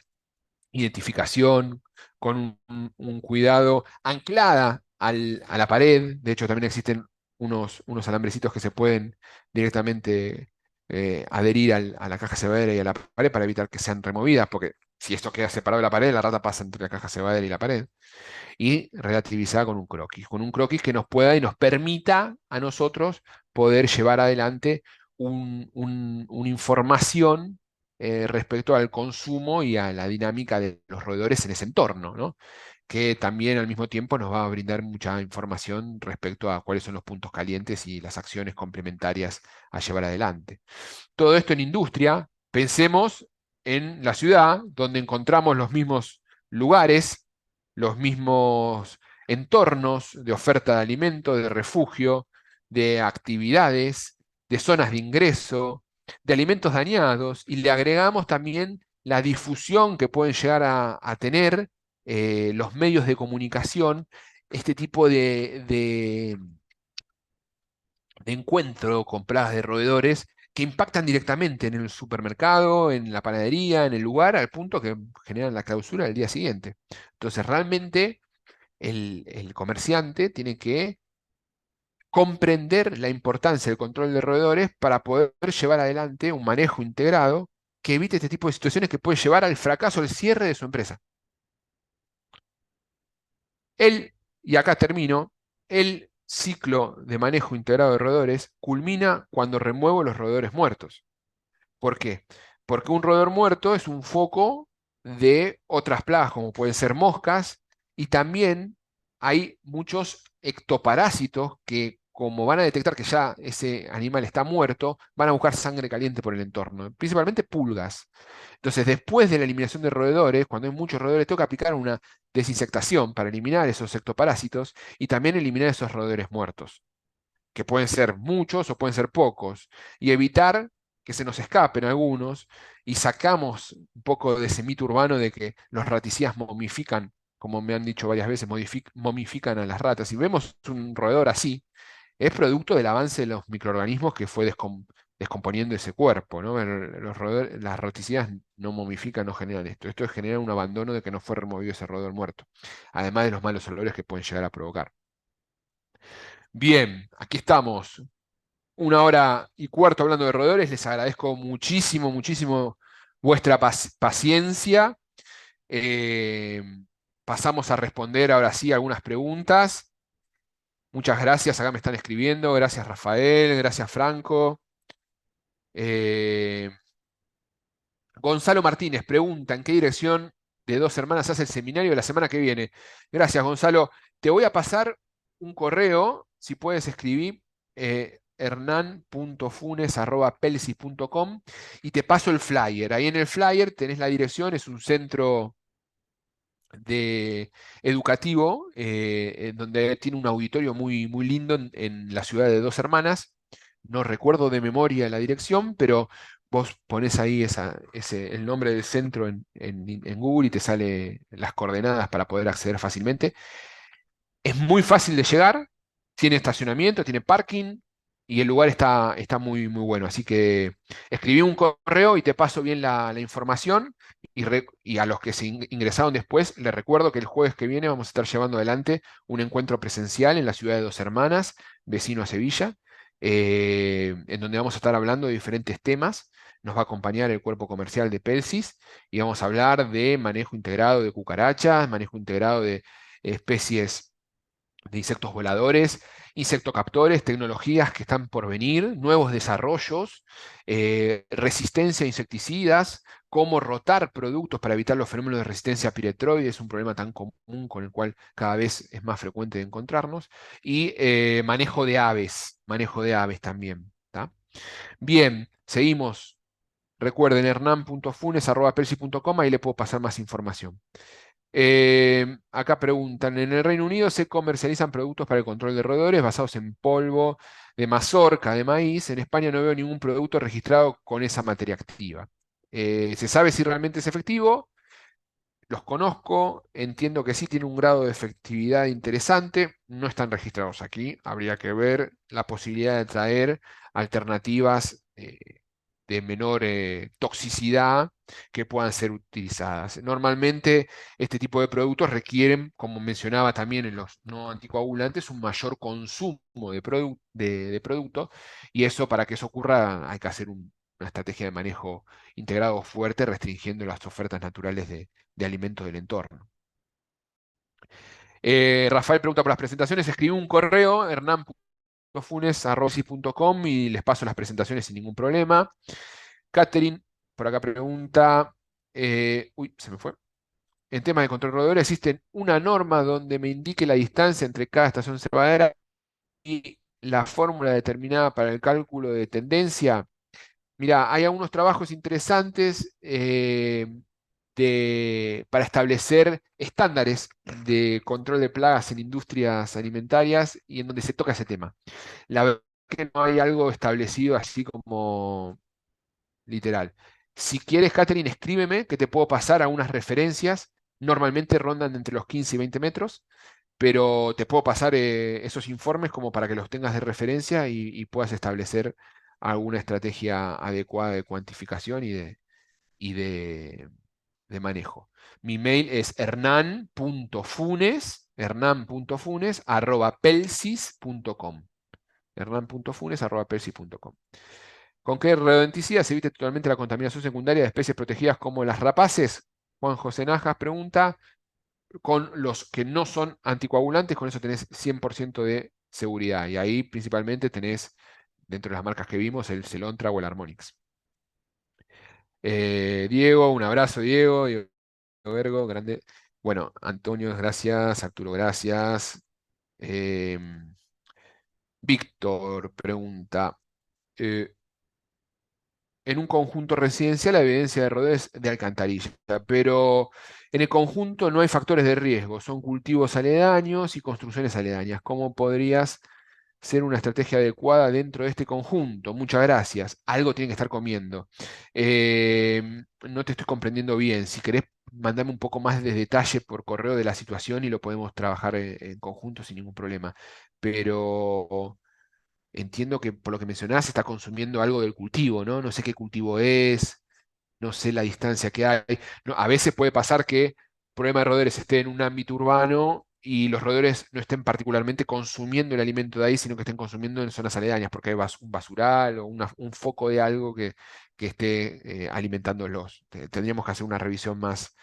identificación, con un cuidado anclada a la pared. De hecho, también existen unos alambrecitos que se pueden directamente adherir a la caja cebadera y a la pared para evitar que sean removidas, porque si esto queda separado de la pared, la rata pasa entre la caja cebadera y la pared. Y relativizada con un croquis que nos pueda y nos permita a nosotros poder llevar adelante una información respecto al consumo y a la dinámica de los roedores en ese entorno, ¿no? Que también al mismo tiempo nos va a brindar mucha información respecto a cuáles son los puntos calientes y las acciones complementarias a llevar adelante. Todo esto en industria, pensemos en la ciudad, donde encontramos los mismos lugares, los mismos entornos de oferta de alimento, de refugio, de actividades, de zonas de ingreso, de alimentos dañados, y le agregamos también la difusión que pueden llegar a tener los medios de comunicación, este tipo de encuentro con plagas de roedores que impactan directamente en el supermercado, en la panadería, en el lugar, al punto que generan la clausura del día siguiente. Entonces, realmente el comerciante tiene que comprender la importancia del control de roedores para poder llevar adelante un manejo integrado que evite este tipo de situaciones que puede llevar al fracaso, al cierre de su empresa. El, y acá termino, el ciclo de manejo integrado de roedores culmina cuando remuevo los roedores muertos. ¿Por qué? Porque un roedor muerto es un foco de otras plagas, como pueden ser moscas, y también hay muchos ectoparásitos que, como van a detectar que ya ese animal está muerto, van a buscar sangre caliente por el entorno, principalmente pulgas. Entonces, después de la eliminación de roedores, cuando hay muchos roedores, tengo que aplicar una desinsectación para eliminar esos ectoparásitos y también eliminar esos roedores muertos, que pueden ser muchos o pueden ser pocos, y evitar que se nos escapen algunos, y sacamos un poco de ese mito urbano de que los raticidas momifican, como me han dicho varias veces, momifican a las ratas. Si vemos un roedor así, es producto del avance de los microorganismos que fue descomponiendo ese cuerpo, ¿no? Las raticidas no momifican, no generan esto. Esto genera un abandono de que no fue removido ese roedor muerto, además de los malos olores que pueden llegar a provocar. Bien, aquí estamos. 1 hora y cuarto hablando de roedores. Les agradezco muchísimo, muchísimo vuestra paciencia. Eh, pasamos a responder ahora sí algunas preguntas. Muchas gracias, acá me están escribiendo. Gracias Rafael, gracias Franco. Eh, Gonzalo Martínez pregunta, ¿en qué dirección de Dos Hermanas hace el seminario de la semana que viene? Gracias, Gonzalo. Te voy a pasar un correo, si puedes escribir, hernan.funes@pelsi.com, y te paso el flyer. Ahí en el flyer tenés la dirección, es un centro educativo, en donde tiene un auditorio muy, muy lindo en la ciudad de Dos Hermanas. No recuerdo de memoria la dirección, pero vos ponés ahí el nombre del centro en Google y te sale las coordenadas para poder acceder fácilmente. Es muy fácil de llegar, tiene estacionamiento, tiene parking y el lugar está muy, muy bueno. Así que escribí un correo y te paso bien la información. Y a los que se ingresaron después, les recuerdo que el jueves que viene vamos a estar llevando adelante un encuentro presencial en la ciudad de Dos Hermanas, vecino a Sevilla, en donde vamos a estar hablando de diferentes temas. Nos va a acompañar el cuerpo comercial de Pelsis y vamos a hablar de manejo integrado de cucarachas, manejo integrado de especies de insectos voladores, insectocaptores, tecnologías que están por venir, nuevos desarrollos, resistencia a insecticidas, cómo rotar productos para evitar los fenómenos de resistencia a piretroides, un problema tan común con el cual cada vez es más frecuente de encontrarnos, y manejo de aves también. ¿Tá? Bien, seguimos. Recuerden, hernan.funes@persi.com, ahí le puedo pasar más información. Acá preguntan, en el Reino Unido se comercializan productos para el control de roedores basados en polvo de mazorca de maíz. En España no veo ningún producto registrado con esa materia activa. ¿Se sabe si realmente es efectivo? Los conozco, entiendo que sí tiene un grado de efectividad interesante, no están registrados aquí. Habría que ver la posibilidad de traer alternativas de menor toxicidad que puedan ser utilizadas. Normalmente este tipo de productos requieren, como mencionaba también en los no anticoagulantes, un mayor consumo de producto, y eso, para que eso ocurra, hay que hacer una estrategia de manejo integrado fuerte, restringiendo las ofertas naturales de alimentos del entorno. Rafael pregunta por las presentaciones. Escribí un correo, hernán.funes@rosi.com, y les paso las presentaciones sin ningún problema. Catherine, por acá pregunta, uy, se me fue. En tema de control de roedores, ¿existe una norma donde me indique la distancia entre cada estación cebadera y la fórmula determinada para el cálculo de tendencia? Mira, hay algunos trabajos interesantes para establecer estándares de control de plagas en industrias alimentarias y en donde se toca ese tema. La verdad es que no hay algo establecido así como literal. Si quieres, Catherine, escríbeme que te puedo pasar a unas referencias. Normalmente rondan entre los 15 y 20 metros, pero te puedo pasar esos informes como para que los tengas de referencia y puedas establecer alguna estrategia adecuada de cuantificación y de manejo. Mi mail es hernan.funes@pelsis.com. Hernán.funes@pelsis.com. ¿Con qué rodenticidas se evita totalmente la contaminación secundaria de especies protegidas como las rapaces? Juan José Najas pregunta. Con los que no son anticoagulantes, con eso tenés 100% de seguridad. Y ahí principalmente tenés, dentro de las marcas que vimos, el Celontra o el Harmonix. Diego, un abrazo, Diego. Diego Vergo, grande. Bueno, Antonio, gracias. Arturo, gracias. Víctor pregunta. eh, en un conjunto residencial la evidencia de rodeos de alcantarilla, pero en el conjunto no hay factores de riesgo, son cultivos aledaños y construcciones aledañas. ¿Cómo podrías ser una estrategia adecuada dentro de este conjunto? Muchas gracias. Algo tienen que estar comiendo. No te estoy comprendiendo bien. Si querés, mandame un poco más de detalle por correo de la situación y lo podemos trabajar en conjunto sin ningún problema. Pero entiendo que por lo que mencionás está consumiendo algo del cultivo, ¿no? No sé qué cultivo es, no sé la distancia que hay. No, a veces puede pasar que el problema de roedores esté en un ámbito urbano y los roedores no estén particularmente consumiendo el alimento de ahí, sino que estén consumiendo en zonas aledañas, porque hay un basural o un foco de algo que esté alimentándolos. Tendríamos que hacer una revisión más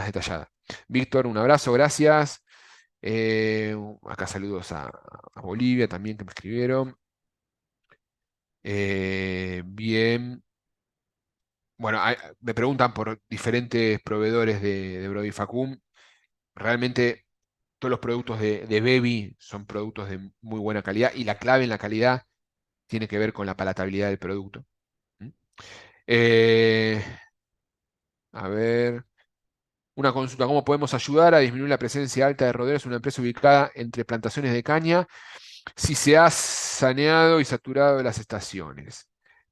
detallada. Víctor, un abrazo, gracias. Eh, Acá saludos a Bolivia también que me escribieron. Bien. Bueno, me preguntan por diferentes proveedores de Brodifacum. Realmente todos los productos de Bebi son productos de muy buena calidad y la clave en la calidad tiene que ver con la palatabilidad del producto. ¿Mm? Eh, a ver. Una consulta, ¿cómo podemos ayudar a disminuir la presencia alta de roedores en una empresa ubicada entre plantaciones de caña si se ha saneado y saturado las estaciones,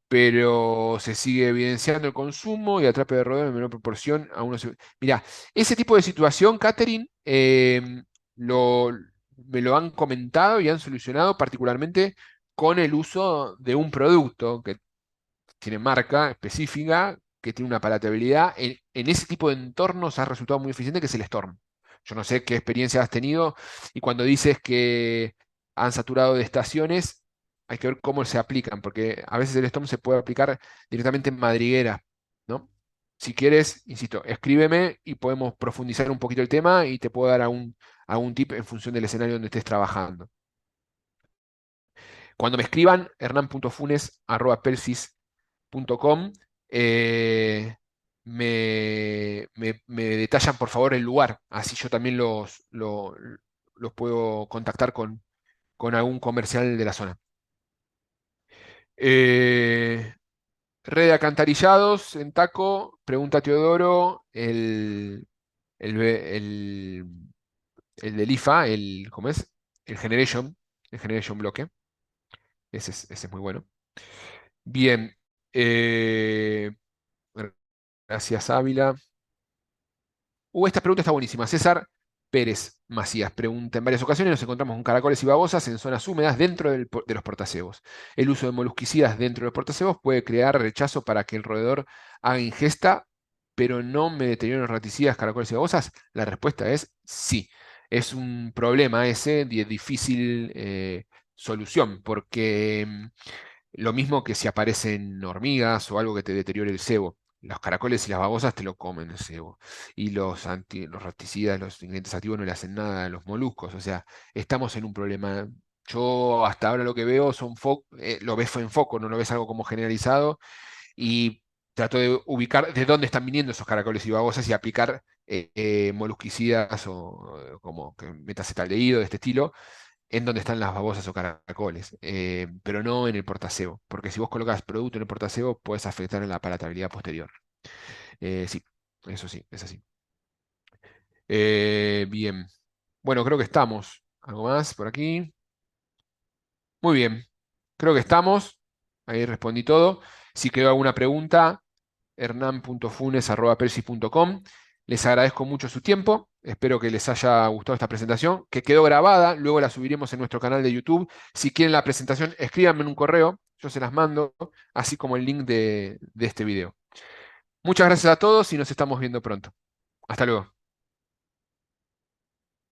pero se sigue evidenciando el consumo y atrape de roedores en menor proporción a unos... Mirá, ese tipo de situación, Catherine, lo, me lo han comentado y han solucionado particularmente con el uso de un producto que tiene marca específica, que tiene una palatabilidad. En ese tipo de entornos ha resultado muy eficiente, que es el Storm. Yo no sé qué experiencia has tenido y cuando dices que han saturado de estaciones, hay que ver cómo se aplican, porque a veces el Storm se puede aplicar directamente en madriguera, ¿no? Si quieres, insisto, escríbeme y podemos profundizar un poquito el tema y te puedo dar algún tip en función del escenario donde estés trabajando. Cuando me escriban, hernán.funes@pelsis.com, eh, me detallan por favor el lugar, así yo también los puedo contactar con algún comercial de la zona. Eh, Red de alcantarillados en Taco, pregunta Teodoro, el, el, el del IFA, ¿cómo es? El Generation bloque, ese es muy bueno. Bien, eh, gracias Ávila. Esta pregunta está buenísima. César Pérez Macías pregunta: en varias ocasiones nos encontramos con caracoles y babosas en zonas húmedas dentro de los portacebos. ¿El uso de molusquicidas dentro de los portacebos puede crear rechazo para que el roedor haga ingesta, pero no me deterioren los raticidas, caracoles y babosas? La respuesta es sí. Es un problema ese de difícil solución, porque lo mismo que si aparecen hormigas o algo que te deteriore el cebo. Los caracoles y las babosas te lo comen el cebo. Y los raticidas, los ingredientes activos no le hacen nada a los moluscos. O sea, estamos en un problema. Yo hasta ahora lo que veo lo ves en foco, no lo ves algo como generalizado. Y trato de ubicar de dónde están viniendo esos caracoles y babosas y aplicar molusquicidas o como que metacetaldehído de este estilo en donde están las babosas o caracoles, pero no en el portacebo, porque si vos colocas producto en el portacebo, puedes afectar en la palatabilidad posterior. Sí, eso sí, es así. Bien. Bueno, creo que estamos. ¿Algo más por aquí? Muy bien. Creo que estamos. Ahí respondí todo. Si quedó alguna pregunta, hernan.funes@persis.com. Les agradezco mucho su tiempo. Espero que les haya gustado esta presentación, que quedó grabada. Luego la subiremos en nuestro canal de YouTube. Si quieren la presentación, escríbanme en un correo. Yo se las mando, así como el link de este video. Muchas gracias a todos y nos estamos viendo pronto. Hasta luego.